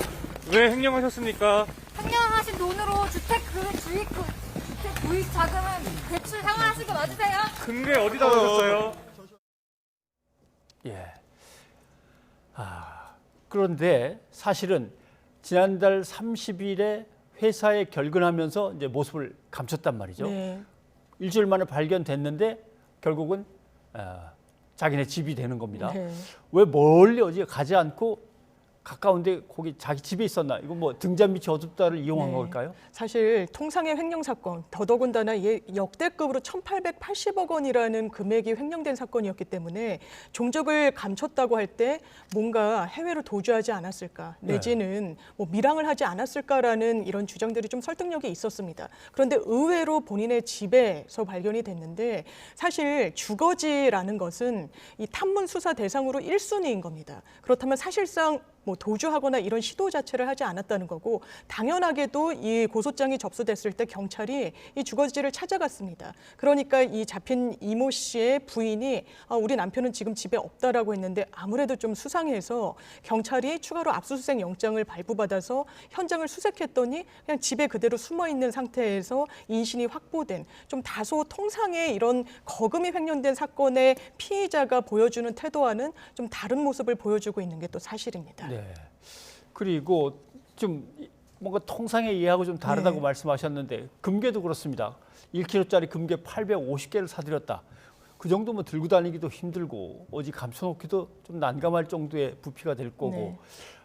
왜 횡령하셨습니까? 횡령하신 돈으로 주택 구입 자금은 대출 상환하신 거 맞으세요? 근거에 어디다 넣으셨어요? 예. 그런데 사실은 지난달 30일에 회사에 결근하면서 이제 모습을 감췄단 말이죠. 네. 일주일 만에 발견됐는데 결국은 자기네 집이 되는 겁니다. 네. 왜 멀리 어디 가지 않고 가까운데 거기 자기 집에 있었나? 이거 뭐 등잔 밑이 어둡다를 이용한 네. 걸까요? 사실 통상의 횡령 사건, 더더군다나 이게 역대급으로 1,880억 원이라는 금액이 횡령된 사건이었기 때문에 종적을 감췄다고 할 때 뭔가 해외로 도주하지 않았을까, 내지는 뭐 밀항을 하지 않았을까라는 이런 주장들이 좀 설득력이 있었습니다. 그런데 의외로 본인의 집에서 발견이 됐는데 사실 주거지라는 것은 이 탐문 수사 대상으로 1순위인 겁니다. 그렇다면 사실상 뭐 도주하거나 이런 시도 자체를 하지 않았다는 거고, 당연하게도 이 고소장이 접수됐을 때 경찰이 이 주거지를 찾아갔습니다. 그러니까 이 잡힌 이모 씨의 부인이 우리 남편은 지금 집에 없다라고 했는데 아무래도 좀 수상해서 경찰이 추가로 압수수색 영장을 발부받아서 현장을 수색했더니 그냥 집에 그대로 숨어 있는 상태에서 인신이 확보된, 좀 다소 통상의 이런 거금이 횡령된 사건의 피의자가 보여주는 태도와는 좀 다른 모습을 보여주고 있는 게 또 사실입니다. 네. 그리고 좀 뭔가 통상의 이해하고 좀 다르다고 말씀하셨는데 금괴도 그렇습니다. 1kg짜리 금괴 850개를 사들였다. 그 정도면 들고 다니기도 힘들고 어디 감춰놓기도 좀 난감할 정도의 부피가 될 거고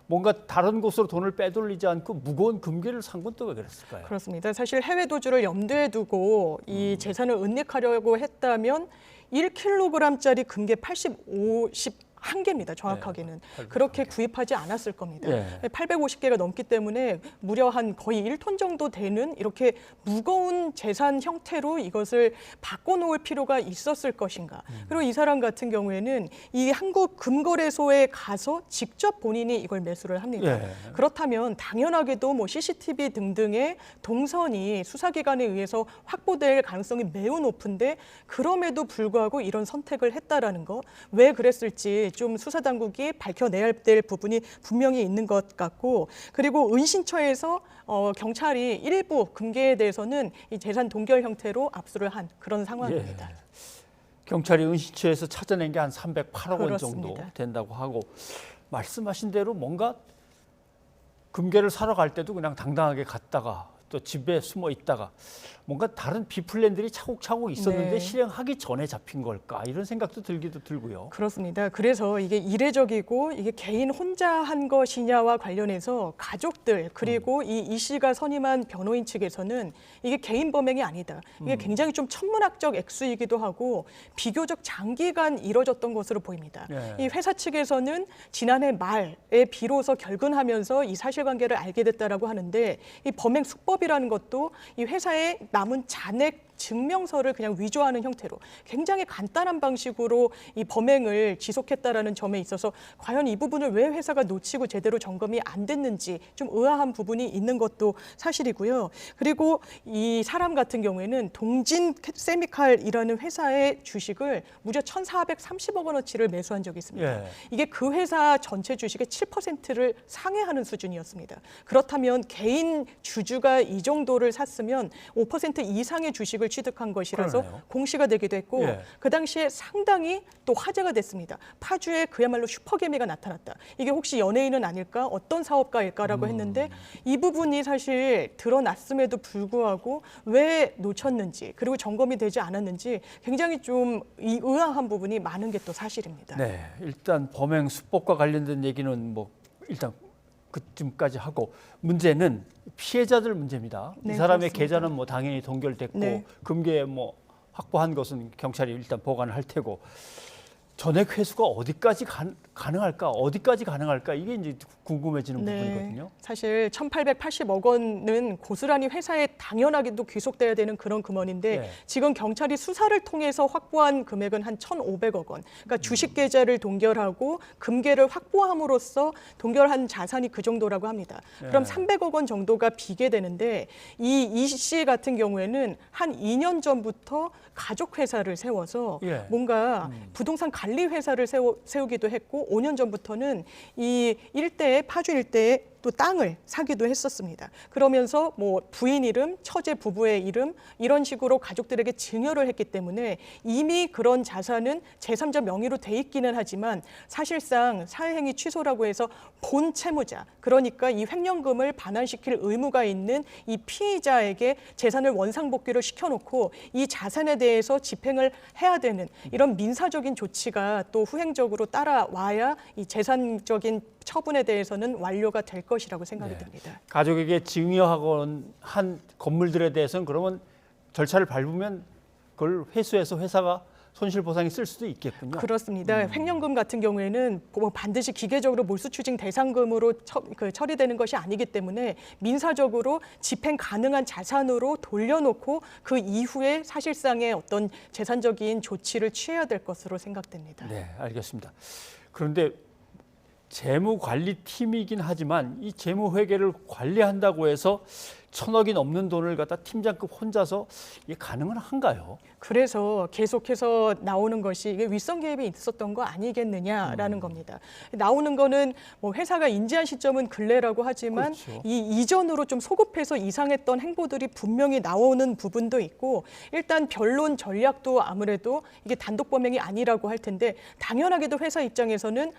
뭔가 다른 곳으로 돈을 빼돌리지 않고 무거운 금괴를 산 건 또 왜 그랬을까요? 그렇습니다. 사실 해외 도주를 염두에 두고 이 재산을 은닉하려고 했다면 1kg짜리 금괴 51개입니다. 정확하게는. 그렇게 구입하지 않았을 겁니다. 850개가 넘기 때문에 무려 한 거의 1톤 정도 되는 이렇게 무거운 재산 형태로 이것을 바꿔놓을 필요가 있었을 것인가. 그리고 이 사람 같은 경우에는 이 한국 금거래소에 가서 직접 본인이 이걸 매수를 합니다. 그렇다면 당연하게도 뭐 CCTV 등등의 동선이 수사기관에 의해서 확보될 가능성이 매우 높은데 그럼에도 불구하고 이런 선택을 했다라는 거, 왜 그랬을지 좀 수사 당국이 밝혀내야 될 부분이 분명히 있는 것 같고, 그리고 은신처에서 경찰이 일부 금괴에 대해서는 이 재산 동결 형태로 압수를 한 그런 상황입니다. 경찰이 은신처에서 찾아낸 게 한 308억 원 정도 그렇습니다. 된다고 하고, 말씀하신 대로 뭔가 금괴를 사러 갈 때도 그냥 당당하게 갔다가 또 집에 숨어 있다가 뭔가 다른 비플랜들이 차곡차곡 있었는데 실행하기 전에 잡힌 걸까, 이런 생각도 들기도 들고요. 그렇습니다. 그래서 이게 이례적이고 이게 개인 혼자 한 것이냐와 관련해서 가족들 그리고 이 씨가 선임한 변호인 측에서는 이게 개인 범행이 아니다. 이게 굉장히 좀 천문학적 액수이기도 하고 비교적 장기간 이뤄졌던 것으로 보입니다. 이 회사 측에서는 지난해 말에 비로소 결근하면서 이 사실관계를 알게 됐다라고 하는데, 이 범행 수법이라는 것도 이 회사의 남은 잔액 증명서를 그냥 위조하는 형태로 굉장히 간단한 방식으로 이 범행을 지속했다라는 점에 있어서 과연 이 부분을 왜 회사가 놓치고 제대로 점검이 안 됐는지 좀 의아한 부분이 있는 것도 사실이고요. 그리고 이 사람 같은 경우에는 동진 세미칼이라는 회사의 주식을 무려 1,430억 원어치를 매수한 적이 있습니다. 이게 그 회사 전체 주식의 7%를 상회하는 수준이었습니다. 그렇다면 개인 주주가 이 정도를 샀으면 5% 이상의 주식을 취득한 것이라서 그러네요. 공시가 되기도 했고, 그 당시에 상당히 또 화제가 됐습니다. 파주에 그야말로 슈퍼개미가 나타났다. 이게 혹시 연예인은 아닐까? 어떤 사업가일까라고 했는데 이 부분이 사실 드러났음에도 불구하고 왜 놓쳤는지, 그리고 점검이 되지 않았는지 굉장히 좀 의아한 부분이 많은 게 또 사실입니다. 네, 일단 범행 수법과 관련된 얘기는 뭐 일단 그쯤까지 하고, 문제는 피해자들 문제입니다. 이 사람의 그렇습니다. 계좌는 뭐 당연히 동결됐고 금괴 뭐 확보한 것은 경찰이 일단 보관을 할 테고, 전액 회수가 어디까지 가능할까 이게 이제 궁금해지는 네, 부분이거든요. 사실 1,880억 원은 고스란히 회사에 당연하게도 귀속돼야 되는 그런 금원인데 네. 지금 경찰이 수사를 통해서 확보한 금액은 한 1,500억 원. 그러니까 주식 계좌를 동결하고 금괴를 확보함으로써 동결한 자산이 그 정도라고 합니다. 그럼 300억 원 정도가 비게 되는데 이 씨 같은 경우에는 한 2년 전부터 가족 회사를 세워서 뭔가 부동산 관리 회사를 세우기도 했고 5년 전부터는 이 일대에 파주 일대에 또 땅을 사기도 했었습니다. 그러면서 뭐 부인 이름, 처제 부부의 이름 이런 식으로 가족들에게 증여를 했기 때문에 이미 그런 자산은 제3자 명의로 돼 있기는 하지만 사실상 사회행위 취소라고 해서 본 채무자, 그러니까 이 횡령금을 반환시킬 의무가 있는 이 피의자에게 재산을 원상복귀를 시켜놓고 이 자산에 대해서 집행을 해야 되는 이런 민사적인 조치가 또 후행적으로 따라와야 이 재산적인 처분에 대해서는 완료가 될 것이라고 생각이 듭니다. 가족에게 증여하곤 한 건물들에 대해서는 그러면 절차를 밟으면 그걸 회수해서 회사가 손실보상이 쓸 수도 있겠군요. 그렇습니다. 횡령금 같은 경우에는 뭐 반드시 기계적으로 몰수추징 대상금으로 처리되는 것이 아니기 때문에 민사적으로 집행 가능한 자산으로 돌려놓고 그 이후에 사실상의 어떤 재산적인 조치를 취해야 될 것으로 생각됩니다. 네, 알겠습니다. 그런데 재무관리팀이긴 하지만 이 재무회계를 관리한다고 해서 1,000억이 넘는 돈을 갖다 팀장급 혼자서 이게 가능은 한가요? 그래서 계속해서 나오는 것이 이게 윗선 개입이 있었던 거 아니겠느냐라는 겁니다. 나오는 거는 뭐 회사가 인지한 시점은 근래라고 하지만 그렇죠. 이 이전으로 좀 소급해서 이상했던 행보들이 분명히 나오는 부분도 있고 일단 변론 전략도 아무래도 이게 단독 범행이 아니라고 할 텐데 당연하게도 회사 입장에서는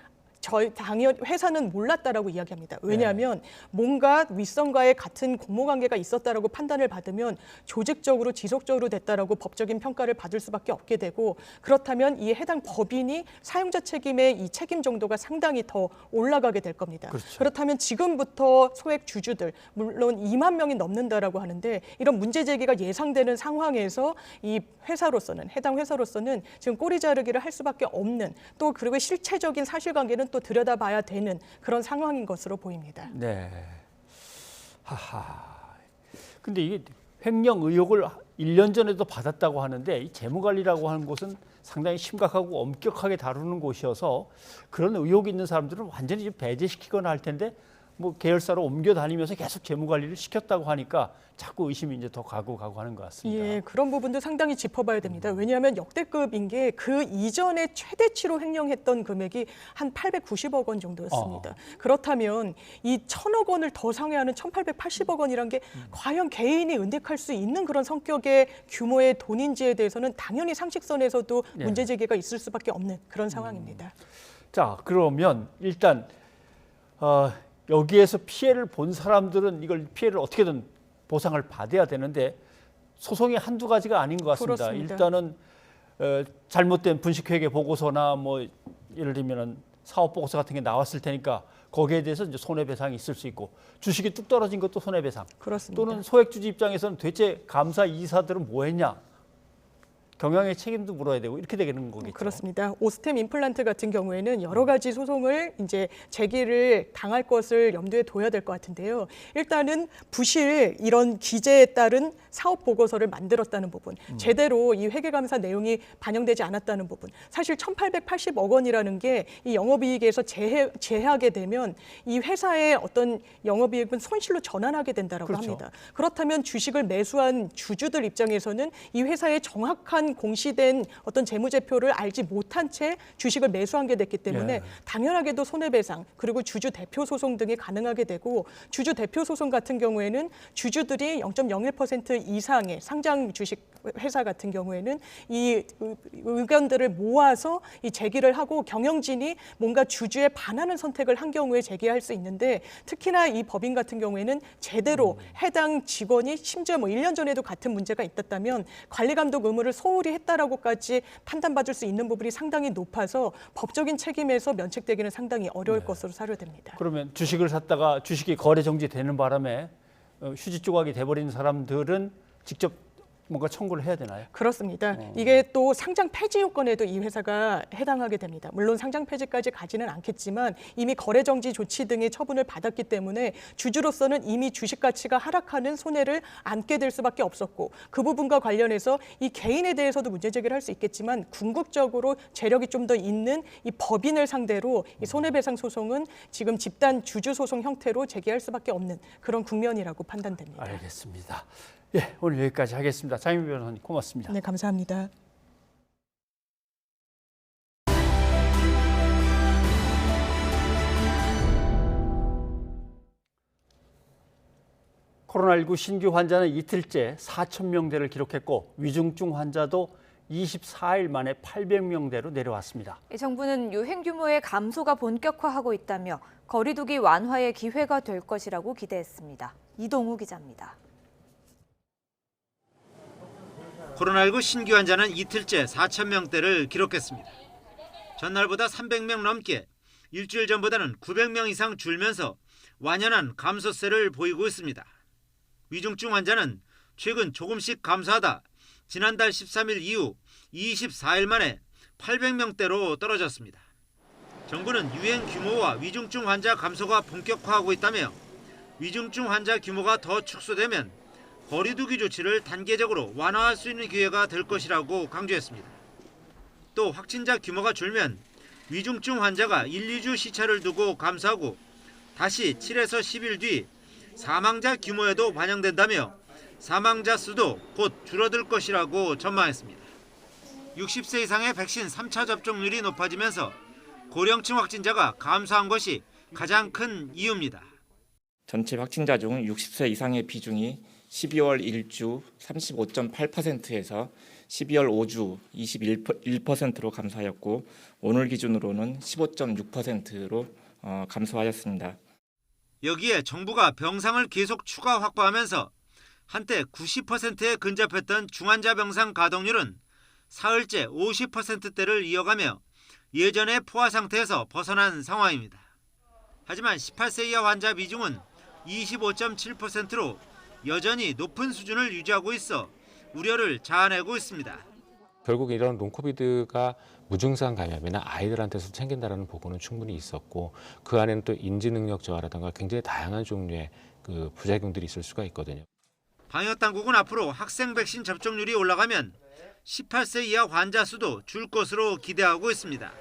회사는 몰랐다라고 이야기합니다. 왜냐하면 뭔가 윗선과의 같은 공모관계가 있었다라고 판단을 받으면 조직적으로 지속적으로 됐다라고 법적인 평가를 받을 수밖에 없게 되고 그렇다면 이 해당 법인이 사용자 책임의 이 책임 정도가 상당히 더 올라가게 될 겁니다. 그렇죠. 그렇다면 지금부터 소액 주주들 물론 2만 명이 넘는다라고 하는데 이런 문제 제기가 예상되는 상황에서 이 회사로서는 해당 회사로서는 지금 꼬리 자르기를 할 수밖에 없는 또 그리고 실체적인 사실관계는 또 들여다봐야 되는 그런 상황인 것으로 보입니다. 네. 하하. 근데 이게 횡령 의혹을 1년 전에도 받았다고 하는데 이 재무관리라고 하는 곳은 상당히 심각하고 엄격하게 다루는 곳이어서 그런 의혹이 있는 사람들은 완전히 좀 배제시키거나 할 텐데 뭐 계열사로 옮겨 다니면서 계속 재무관리를 시켰다고 하니까 자꾸 의심이 이제 더 가고 하는 것 같습니다. 예, 그런 부분도 상당히 짚어봐야 됩니다. 왜냐하면 역대급인 게 그 이전에 최대치로 횡령했던 금액이 한 890억 원 정도였습니다. 그렇다면 이 1,000억 원을 더 상회하는 1,880억 원이란 게 과연 개인이 은닉할 수 있는 그런 성격의 규모의 돈인지에 대해서는 당연히 상식선에서도 문제 제기가 있을 수밖에 없는 그런 상황입니다. 자, 그러면 일단 여기에서 피해를 본 사람들은 이걸 피해를 어떻게든 보상을 받아야 되는데 소송이 한두 가지가 아닌 것 같습니다. 그렇습니다. 일단은 잘못된 분식회계 보고서나 뭐 예를 들면 사업 보고서 같은 게 나왔을 테니까 거기에 대해서 이제 손해배상이 있을 수 있고 주식이 뚝 떨어진 것도 손해배상. 그렇습니다. 또는 소액주주 입장에서는 대체 감사 이사들은 뭐 했냐? 경영의 책임도 물어야 되고 이렇게 되는 거겠죠. 그렇습니다. 오스템 임플란트 같은 경우에는 여러 가지 소송을 이제 제기를 당할 것을 염두에 둬야 될 것 같은데요. 일단은 부실 이런 기재에 따른 사업 보고서를 만들었다는 부분, 제대로 이 회계감사 내용이 반영되지 않았다는 부분. 사실 1,880억 원이라는 게 이 영업이익에서 제하게 되면 이 회사의 어떤 영업이익은 손실로 전환하게 된다라고 그렇죠. 합니다. 그렇다면 주식을 매수한 주주들 입장에서는 이 회사의 정확한 공시된 어떤 재무제표를 알지 못한 채 주식을 매수한 게 됐기 때문에 당연하게도 손해배상 그리고 주주 대표 소송 등이 가능하게 되고 주주 대표 소송 같은 경우에는 주주들이 0.01% 이상의 상장 주식 회사 같은 경우에는 이 의견들을 모아서 이 제기를 하고 경영진이 뭔가 주주에 반하는 선택을 한 경우에 제기할 수 있는데 특히나 이 법인 같은 경우에는 제대로 해당 직원이 심지어 뭐 1년 전에도 같은 문제가 있었다면 관리감독 의무를 소홀히 했다라고까지 판단받을 수 있는 부분이 상당히 높아서 법적인 책임에서 면책되기는 상당히 어려울 것으로 사료됩니다. 그러면 주식을 샀다가 주식이 거래 정지되는 바람에 휴지 조각이 돼버리는 사람들은 직접 뭔가 청구를 해야 되나요? 그렇습니다. 이게 또 상장 폐지 요건에도 이 회사가 해당하게 됩니다. 물론 상장 폐지까지 가지는 않겠지만 이미 거래 정지 조치 등의 처분을 받았기 때문에 주주로서는 이미 주식 가치가 하락하는 손해를 안게 될 수밖에 없었고 그 부분과 관련해서 이 개인에 대해서도 문제 제기를 할 수 있겠지만 궁극적으로 재력이 좀 더 있는 이 법인을 상대로 이 손해배상 소송은 지금 집단 주주 소송 형태로 제기할 수밖에 없는 그런 국면이라고 판단됩니다. 알겠습니다. 예, 오늘 여기까지 하겠습니다. 장윤 변호사님 고맙습니다. 네, 감사합니다. 코로나19 신규 환자는 이틀째 4,000명대를 기록했고 위중증 환자도 24일 만에 800명대로 내려왔습니다. 정부는 유행 규모의 감소가 본격화하고 있다며 거리 두기 완화의 기회가 될 것이라고 기대했습니다. 이동우 기자입니다. 코로나19 신규 환자는 이틀째 4,000명대를 기록했습니다. 전날보다 300명 넘게, 일주일 전보다는 900명 이상 줄면서 완연한 감소세를 보이고 있습니다. 위중증 환자는 최근 조금씩 감소하다 지난달 13일 이후 24일 만에 800명대로 떨어졌습니다. 정부는 유행 규모와 위중증 환자 감소가 본격화하고 있다며 위중증 환자 규모가 더 축소되면 거리 두기 조치를 단계적으로 완화할 수 있는 기회가 될 것이라고 강조했습니다. 또 확진자 규모가 줄면 위중증 환자가 1, 2주 시차를 두고 감소하고 다시 7에서 10일 뒤 사망자 규모에도 반영된다며 사망자 수도 곧 줄어들 것이라고 전망했습니다. 60세 이상의 백신 3차 접종률이 높아지면서 고령층 확진자가 감소한 것이 가장 큰 이유입니다. 전체 확진자 중 60세 이상의 비중이 12월 1주 35.8%에서 12월 5주 21%로 감소하였고 오늘 기준으로는 15.6%로 감소하였습니다. 여기에 정부가 병상을 계속 추가 확보하면서 한때 90%에 근접했던 중환자 병상 가동률은 사흘째 50%대를 이어가며 예전의 포화 상태에서 벗어난 상황입니다. 하지만 18세 이하 환자 비중은 25.7%로 여전히 높은 수준을 유지하고 있어 우려를 자아내고 있습니다. 결국 이런 롱코비드가 무증상 감염이나 아이들한테서 챙긴다는 보고는 충분히 있었고 그 안에는 또 인지 능력 저하라든가 굉장히 다양한 종류의 그 부작용들이 있을 수가 있거든요. 방역당국은 앞으로 학생 백신 접종률이 올라가면 18세 이하 환자 수도 줄 것으로 기대하고 있습니다.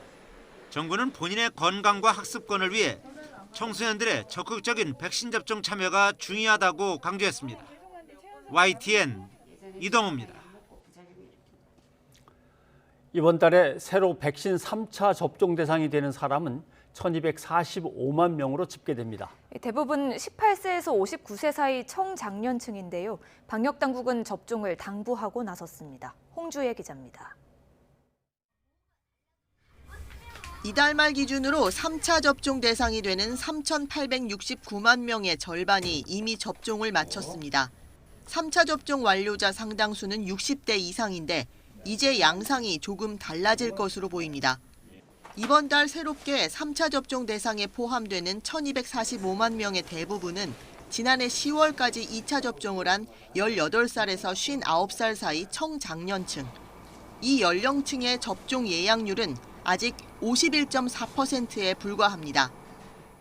정부는 본인의 건강과 학습권을 위해 청소년들의 적극적인 백신 접종 참여가 중요하다고 강조했습니다. YTN 이동우입니다. 이번 달에 새로 백신 3차 접종 대상이 되는 사람은 1,245만 명으로 집계됩니다. 대부분 18세에서 59세 사이 청장년층인데요. 방역당국은 접종을 당부하고 나섰습니다. 홍주혜 기자입니다. 이달 말 기준으로 3차 접종 대상이 되는 3,869만 명의 절반이 이미 접종을 마쳤습니다. 3차 접종 완료자 상당수는 60대 이상인데 이제 양상이 조금 달라질 것으로 보입니다. 이번 달 새롭게 3차 접종 대상에 포함되는 1,245만 명의 대부분은 지난해 10월까지 2차 접종을 한 18살에서 59살 사이 청장년층. 이 연령층의 접종 예약률은 아직 51.4%에 불과합니다.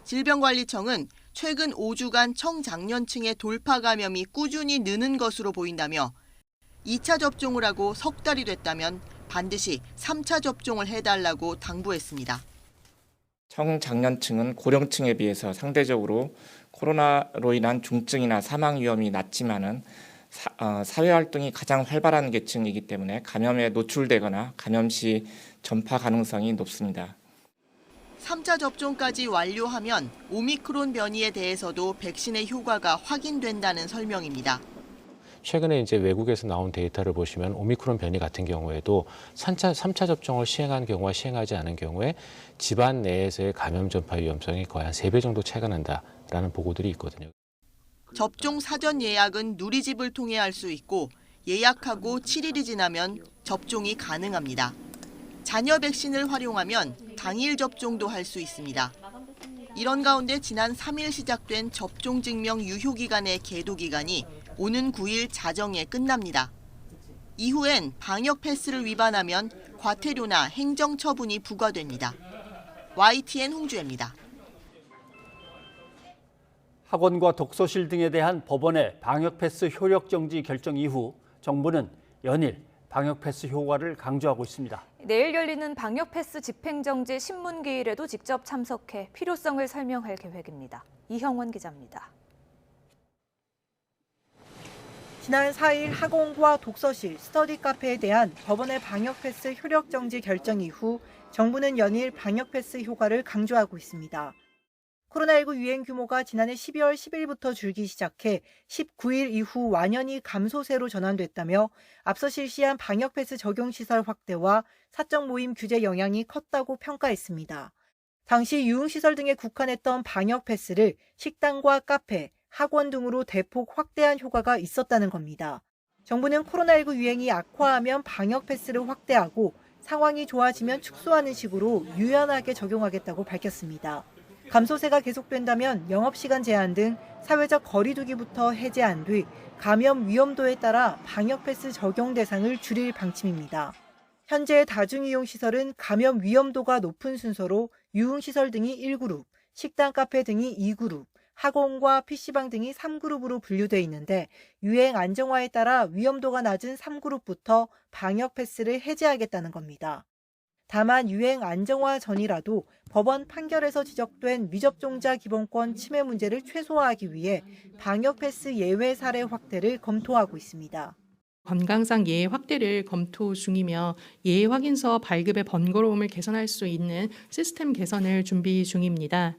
질병관리청은 최근 5주간 청장년층의 돌파 감염이 꾸준히 느는 것으로 보인다며 2차 접종을 하고 석 달이 됐다면 반드시 3차 접종을 해달라고 당부했습니다. 청장년층은 고령층에 비해서 상대적으로 코로나로 인한 중증이나 사망 위험이 낮지만은 사회활동이 가장 활발한 계층이기 때문에 감염에 노출되거나 감염 시 전파 가능성이 높습니다. 3차 접종까지 완료하면 오미크론 변이에 대해서도 백신의 효과가 확인된다는 설명입니다. 최근에 이제 외국에서 나온 데이터를 보시면 오미크론 변이 같은 경우에도 3차 접종을 시행한 경우와 시행하지 않은 경우에 집안 내에서의 감염 전파 위험성이 거의 한 3배 정도 차이가 난다라는 보고들이 있거든요. 접종 사전 예약은 누리집을 통해 할 수 있고 예약하고 7일이 지나면 접종이 가능합니다. 자녀 백신을 활용하면 당일 접종도 할 수 있습니다. 이런 가운데 지난 3일 시작된 접종 증명 유효 기간의 계도 기간이 오는 9일 자정에 끝납니다. 이후엔 방역 패스를 위반하면 과태료나 행정처분이 부과됩니다. YTN 홍주혜입니다. 학원과 독서실 등에 대한 법원의 방역 패스 효력 정지 결정 이후 정부는 연일 방역 패스 효과를 강조하고 있습니다. 내일 열리는 방역 패스 집행정지 신문기일에도 직접 참석해 필요성을 설명할 계획입니다. 이형원 기자입니다. 지난 4일 학원과 독서실, 스터디 카페에 대한 법원의 방역 패스 효력 정지 결정 이후 정부는 연일 방역 패스 효과를 강조하고 있습니다. 코로나19 유행 규모가 지난해 12월 10일부터 줄기 시작해 19일 이후 완연히 감소세로 전환됐다며 앞서 실시한 방역 패스 적용 시설 확대와 사적 모임 규제 영향이 컸다고 평가했습니다. 당시 유흥시설 등에 국한했던 방역 패스를 식당과 카페, 학원 등으로 대폭 확대한 효과가 있었다는 겁니다. 정부는 코로나19 유행이 악화하면 방역 패스를 확대하고 상황이 좋아지면 축소하는 식으로 유연하게 적용하겠다고 밝혔습니다. 감소세가 계속된다면 영업시간 제한 등 사회적 거리 두기부터 해제한 뒤 감염 위험도에 따라 방역 패스 적용 대상을 줄일 방침입니다. 현재 다중이용시설은 감염 위험도가 높은 순서로 유흥시설 등이 1그룹, 식당, 카페 등이 2그룹, 학원과 PC방 등이 3그룹으로 분류돼 있는데 유행 안정화에 따라 위험도가 낮은 3그룹부터 방역 패스를 해제하겠다는 겁니다. 다만 유행 안정화 전이라도 법원 판결에서 지적된 미접종자 기본권 침해 문제를 최소화하기 위해 방역 패스 예외 사례 확대를 검토하고 있습니다. 건강상 예외 확대를 검토 중이며 예외 확인서 발급의 번거로움을 개선할 수 있는 시스템 개선을 준비 중입니다.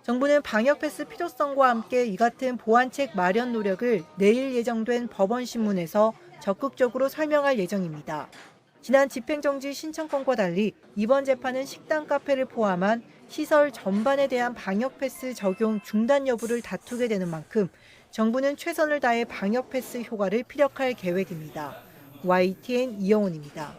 정부는 방역 패스 필요성과 함께 이 같은 보완책 마련 노력을 내일 예정된 법원 신문에서 적극적으로 설명할 예정입니다. 지난 집행정지 신청권과 달리 이번 재판은 식당, 카페를 포함한 시설 전반에 대한 방역 패스 적용 중단 여부를 다투게 되는 만큼 정부는 최선을 다해 방역 패스 효과를 피력할 계획입니다. YTN 이영훈입니다.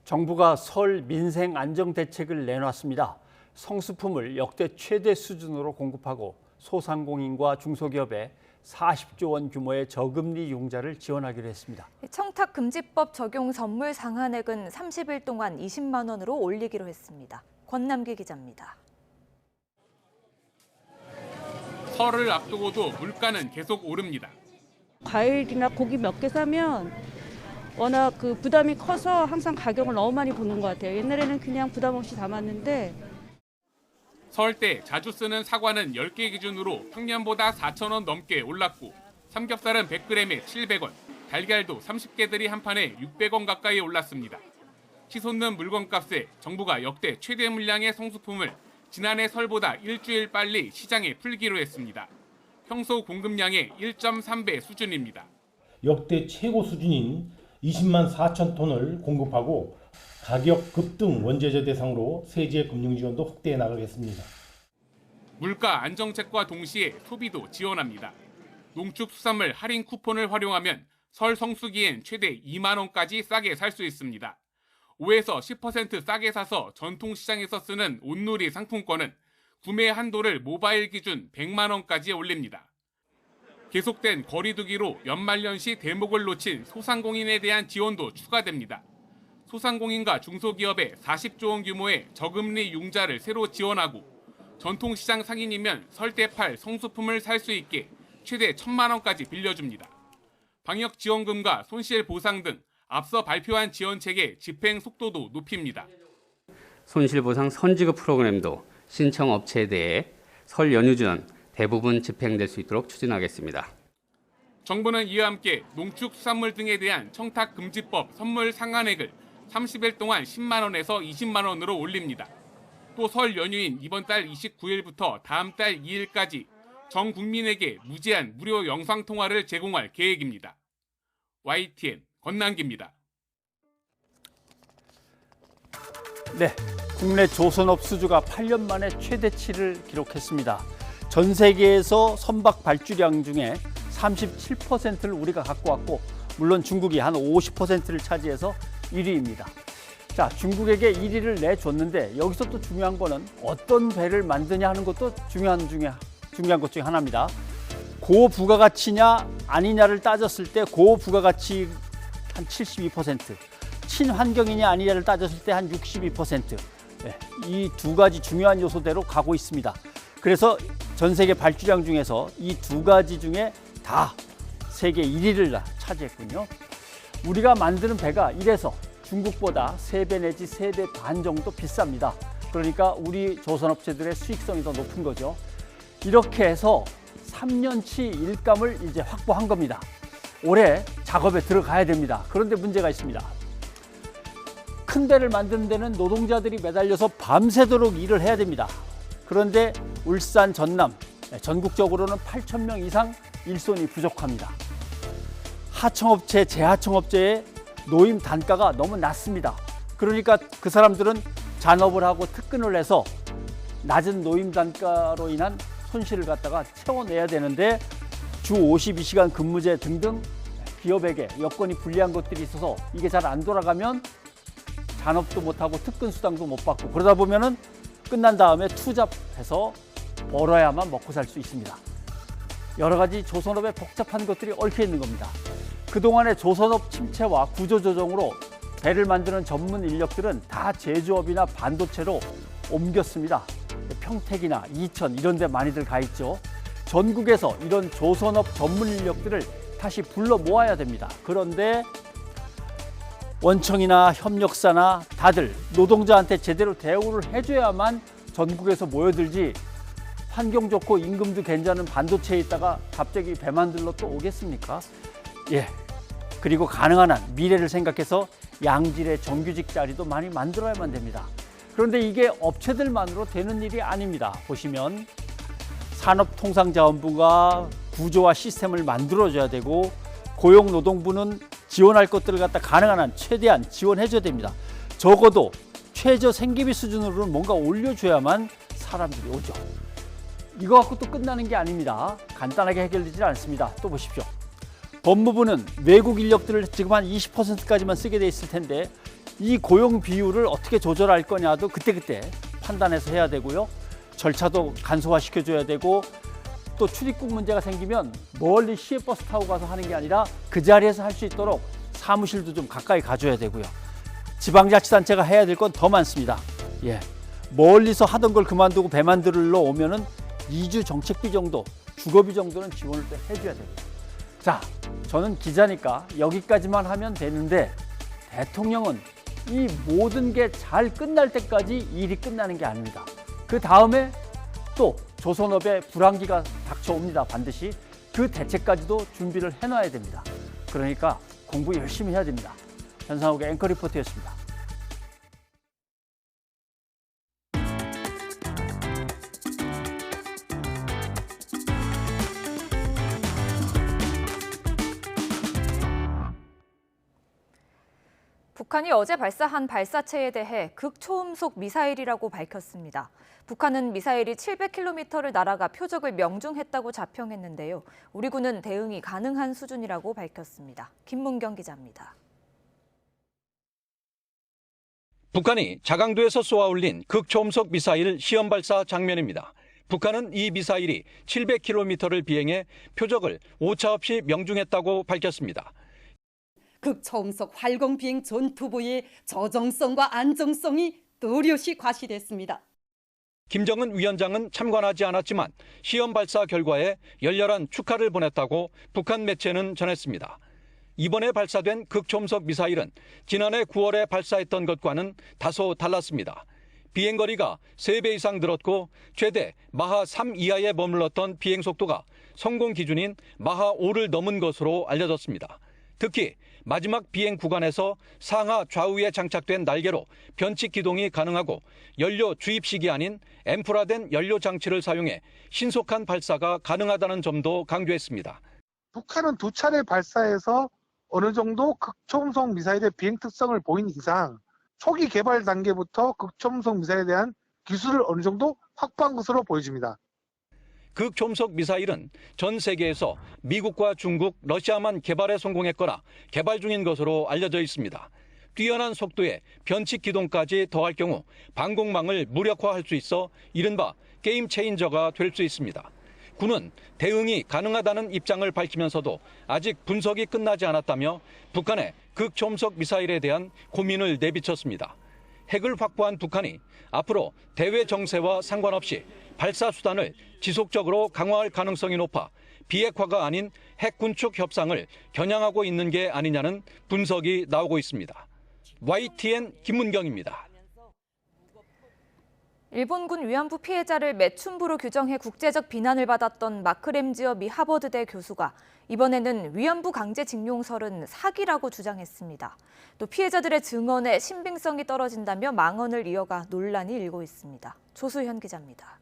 정부가 설 민생 안정 대책을 내놨습니다. 성수품을 역대 최대 수준으로 공급하고 소상공인과 중소기업에 40조 원 규모의 저금리 융자를 지원하기로 했습니다. 청탁금지법 적용 선물 상한액은 30일 동안 20만 원으로 올리기로 했습니다. 권남기 기자입니다. 설을 앞두고도 물가는 계속 오릅니다. 과일이나 고기 몇 개 사면 워낙 그 부담이 커서 항상 가격을 너무 많이 보는 것 같아요. 옛날에는 그냥 부담 없이 담았는데 설 때 자주 쓰는 사과는 10개 기준으로 평년보다 4,000원 넘게 올랐고 삼겹살은 100g에 700원, 달걀도 30개들이 한 판에 600원 가까이 올랐습니다. 치솟는 물건값에 정부가 역대 최대 물량의 성수품을 지난해 설보다 일주일 빨리 시장에 풀기로 했습니다. 평소 공급량의 1.3배 수준입니다. 역대 최고 수준인 20만 4천 톤을 공급하고 가격 급등 원재료 대상으로 세제 금융 지원도 확대해 나가겠습니다. 물가 안정책과 동시에 소비도 지원합니다. 농축수산물 할인 쿠폰을 활용하면 설 성수기엔 최대 2만 원까지 싸게 살 수 있습니다. 5에서 10% 싸게 사서 전통시장에서 쓰는 온누리 상품권은 구매 한도를 모바일 기준 100만 원까지 올립니다. 계속된 거리두기로 연말연시 대목을 놓친 소상공인에 대한 지원도 추가됩니다. 소상공인과 중소기업에 40조 원 규모의 저금리 융자를 새로 지원하고 전통시장 상인이면 설 때 팔 성수품을 살 수 있게 최대 1,000만 원까지 빌려줍니다. 방역 지원금과 손실 보상 등 앞서 발표한 지원책의 집행 속도도 높입니다. 손실보상 선지급 프로그램도 신청 업체에 대해 설 연휴 전 대부분 집행될 수 있도록 추진하겠습니다. 정부는 이와 함께 농축수산물 등에 대한 청탁금지법 선물 상한액을 30일 동안 10만 원에서 20만 원으로 올립니다. 또 설 연휴인 이번 달 29일부터 다음 달 2일까지 전 국민에게 무제한 무료 영상통화를 제공할 계획입니다. YTN 권남기입니다. 네, 국내 조선업 수주가 8년 만에 최대치를 기록했습니다. 전 세계에서 선박 발주량 중에 37%를 우리가 갖고 왔고 물론 중국이 한 50%를 차지해서 1위입니다. 자, 중국에게 1위를 내줬는데 여기서 또 중요한 거는 어떤 배를 만드냐 하는 것도 중요한 것 중에 하나입니다. 고부가가치냐 아니냐를 따졌을 때 고부가가치 한 72%, 친환경이냐 아니냐를 따졌을 때 한 62%. 이 두 가지 중요한 요소대로 가고 있습니다. 그래서 전 세계 발주량 중에서 이 두 가지 중에 다 세계 1위를 차지했군요. 우리가 만드는 배가 이래서 중국보다 3배 내지 3배 반 정도 비쌉니다. 그러니까 우리 조선업체들의 수익성이 더 높은 거죠. 이렇게 해서 3년치 일감을 이제 확보한 겁니다. 올해 작업에 들어가야 됩니다. 그런데 문제가 있습니다. 큰 배를 만드는 데는 노동자들이 매달려서 밤새도록 일을 해야 됩니다. 그런데 울산, 전남, 전국적으로는 8,000명 이상 일손이 부족합니다. 하청업체, 재하청업체의 노임 단가가 너무 낮습니다. 그러니까 그 사람들은 잔업을 하고 특근을 해서 낮은 노임 단가로 인한 손실을 갖다가 채워내야 되는데 주 52시간 근무제 등등 기업에게 여건이 불리한 것들이 있어서 이게 잘 안 돌아가면 잔업도 못하고 특근 수당도 못 받고 그러다 보면은 끝난 다음에 투잡해서 벌어야만 먹고 살 수 있습니다. 여러 가지 조선업의 복잡한 것들이 얽혀 있는 겁니다. 그동안의 조선업 침체와 구조조정으로 배를 만드는 전문 인력들은 다 제조업이나 반도체로 옮겼습니다. 평택이나 이천 이런 데 많이들 가 있죠. 전국에서 이런 조선업 전문 인력들을 다시 불러 모아야 됩니다. 그런데 원청이나 협력사나 다들 노동자한테 제대로 대우를 해줘야만 전국에서 모여들지 환경 좋고 임금도 괜찮은 반도체에 있다가 갑자기 배 만들러 또 오겠습니까? 예. 그리고 가능한 한 미래를 생각해서 양질의 정규직 자리도 많이 만들어야만 됩니다. 그런데 이게 업체들만으로 되는 일이 아닙니다. 보시면 산업통상자원부가 구조와 시스템을 만들어줘야 되고 고용노동부는 지원할 것들을 갖다 가능한 한 최대한 지원해줘야 됩니다. 적어도 최저 생계비 수준으로는 뭔가 올려줘야만 사람들이 오죠. 이거 갖고 또 끝나는 게 아닙니다. 간단하게 해결되지 않습니다. 또 보십시오. 법무부는 외국 인력들을 지금 한 20%까지만 쓰게 돼 있을 텐데 이 고용 비율을 어떻게 조절할 거냐도 그때그때 판단해서 해야 되고요. 절차도 간소화시켜줘야 되고 또 출입국 문제가 생기면 멀리 시외버스 타고 가서 하는 게 아니라 그 자리에서 할 수 있도록 사무실도 좀 가까이 가줘야 되고요. 지방자치단체가 해야 될 건 더 많습니다. 예, 멀리서 하던 걸 그만두고 배 만들러 오면은 2주 정책비 정도, 주거비 정도는 지원을 또 해줘야 되고요. 자, 저는 기자니까 여기까지만 하면 되는데 대통령은 이 모든 게 잘 끝날 때까지 일이 끝나는 게 아닙니다. 그 다음에 또 조선업의 불황기가 닥쳐옵니다. 반드시 그 대책까지도 준비를 해놔야 됩니다. 그러니까 공부 열심히 해야 됩니다. 현상욱의 앵커 리포트였습니다. 북한이 어제 발사한 발사체에 대해 극초음속 미사일이라고 밝혔습니다. 북한은 미사일이 700km를 날아가 표적을 명중했다고 자평했는데요. 우리 군은 대응이 가능한 수준이라고 밝혔습니다. 김문경 기자입니다. 북한이 자강도에서 쏘아올린 극초음속 미사일 시험 발사 장면입니다. 북한은 이 미사일이 700km를 비행해 표적을 오차없이 명중했다고 밝혔습니다. 극초음속 활공 비행 전투부의 저정성과 안정성이 뚜렷이 과시됐습니다. 김정은 위원장은 참관하지 않았지만 시험 발사 결과에 열렬한 축하를 보냈다고 북한 매체는 전했습니다. 이번에 발사된 극초음속 미사일은 지난해 9월에 발사했던 것과는 다소 달랐습니다. 비행거리가 3배 이상 늘었고 최대 마하 3 이하에 머물렀던 비행속도가 성공 기준인 마하 5를 넘은 것으로 알려졌습니다. 특히 마지막 비행 구간에서 상하 좌우에 장착된 날개로 변칙 기동이 가능하고 연료 주입식이 아닌 앰플화된 연료 장치를 사용해 신속한 발사가 가능하다는 점도 강조했습니다. 북한은 2차례 발사해서 어느 정도 극초음속 미사일의 비행 특성을 보인 이상 초기 개발 단계부터 극초음속 미사일에 대한 기술을 어느 정도 확보한 것으로 보여집니다. 극초음속 미사일은 전 세계에서 미국과 중국, 러시아만 개발에 성공했거나 개발 중인 것으로 알려져 있습니다. 뛰어난 속도에 변칙 기동까지 더할 경우 방공망을 무력화할 수 있어 이른바 게임 체인저가 될 수 있습니다. 군은 대응이 가능하다는 입장을 밝히면서도 아직 분석이 끝나지 않았다며 북한의 극초음속 미사일에 대한 고민을 내비쳤습니다. 핵을 확보한 북한이 앞으로 대외 정세와 상관없이 발사 수단을 지속적으로 강화할 가능성이 높아 비핵화가 아닌 핵 군축 협상을 겨냥하고 있는 게 아니냐는 분석이 나오고 있습니다. YTN 김문경입니다. 일본군 위안부 피해자를 매춘부로 규정해 국제적 비난을 받았던 마크 램지어 미 하버드대 교수가 이번에는 위안부 강제징용설은 사기라고 주장했습니다. 또 피해자들의 증언의 신빙성이 떨어진다며 망언을 이어가 논란이 일고 있습니다. 조수현 기자입니다.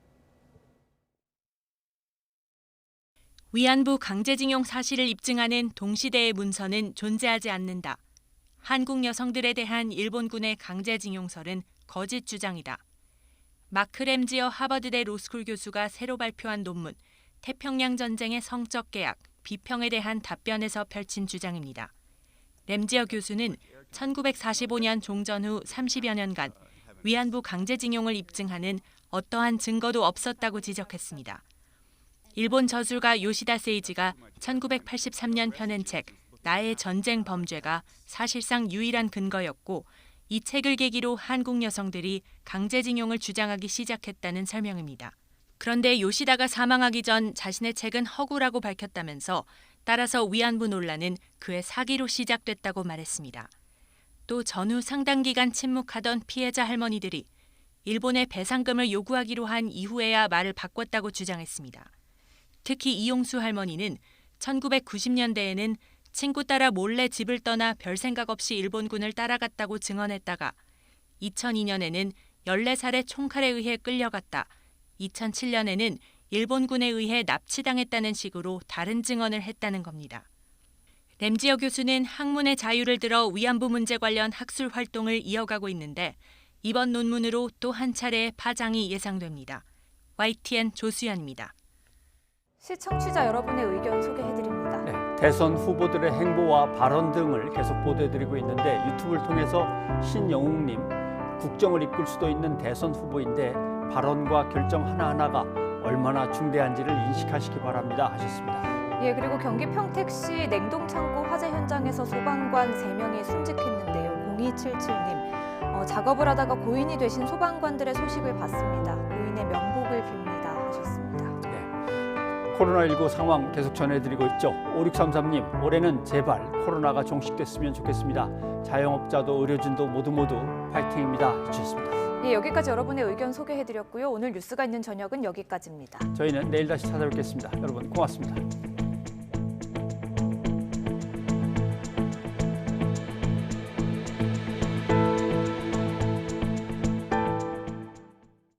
위안부 강제징용 사실을 입증하는 동시대의 문서는 존재하지 않는다. 한국 여성들에 대한 일본군의 강제징용설은 거짓 주장이다. 마크 램지어 하버드대 로스쿨 교수가 새로 발표한 논문 태평양 전쟁의 성적 계약, 비평에 대한 답변에서 펼친 주장입니다. 램지어 교수는 1945년 종전 후 30여 년간 위안부 강제징용을 입증하는 어떠한 증거도 없었다고 지적했습니다. 일본 저술가 요시다 세이지가 1983년 펴낸 책 나의 전쟁 범죄가 사실상 유일한 근거였고 이 책을 계기로 한국 여성들이 강제징용을 주장하기 시작했다는 설명입니다. 그런데 요시다가 사망하기 전 자신의 책은 허구라고 밝혔다면서 따라서 위안부 논란은 그의 사기로 시작됐다고 말했습니다. 또 전후 상당 기간 침묵하던 피해자 할머니들이 일본에 배상금을 요구하기로 한 이후에야 말을 바꿨다고 주장했습니다. 특히 이용수 할머니는 1990년대에는 친구 따라 몰래 집을 떠나 별 생각 없이 일본군을 따라갔다고 증언했다가 2002년에는 14살의 총칼에 의해 끌려갔다. 2007년에는 일본군에 의해 납치당했다는 식으로 다른 증언을 했다는 겁니다. 램지어 교수는 학문의 자유를 들어 위안부 문제 관련 학술 활동을 이어가고 있는데 이번 논문으로 또 한 차례의 파장이 예상됩니다. YTN 조수연입니다. 시청취자 여러분의 의견 소개해드립니다. 네, 대선 후보들의 행보와 발언 등을 계속 보도해드리고 있는데 유튜브를 통해서 신영웅님, 국정을 이끌 수도 있는 대선 후보인데 발언과 결정 하나하나가 얼마나 중대한지를 인식하시기 바랍니다 하셨습니다. 예, 그리고 경기 평택시 냉동창고 화재 현장에서 소방관 3명이 순직했는데요. 0277님, 작업을 하다가 고인이 되신 소방관들의 소식을 봤습니다. 고인의 명복을 빕니다 하셨습니다. 코로나19 상황 계속 전해드리고 있죠. 5633님, 올해는 제발 코로나가 종식됐으면 좋겠습니다. 자영업자도 의료진도 모두 파이팅입니다 해주셨습니다. 예, 여기까지 여러분의 의견 소개해드렸고요. 오늘 뉴스가 있는 저녁은 여기까지입니다. 저희는 내일 다시 찾아뵙겠습니다. 여러분 고맙습니다.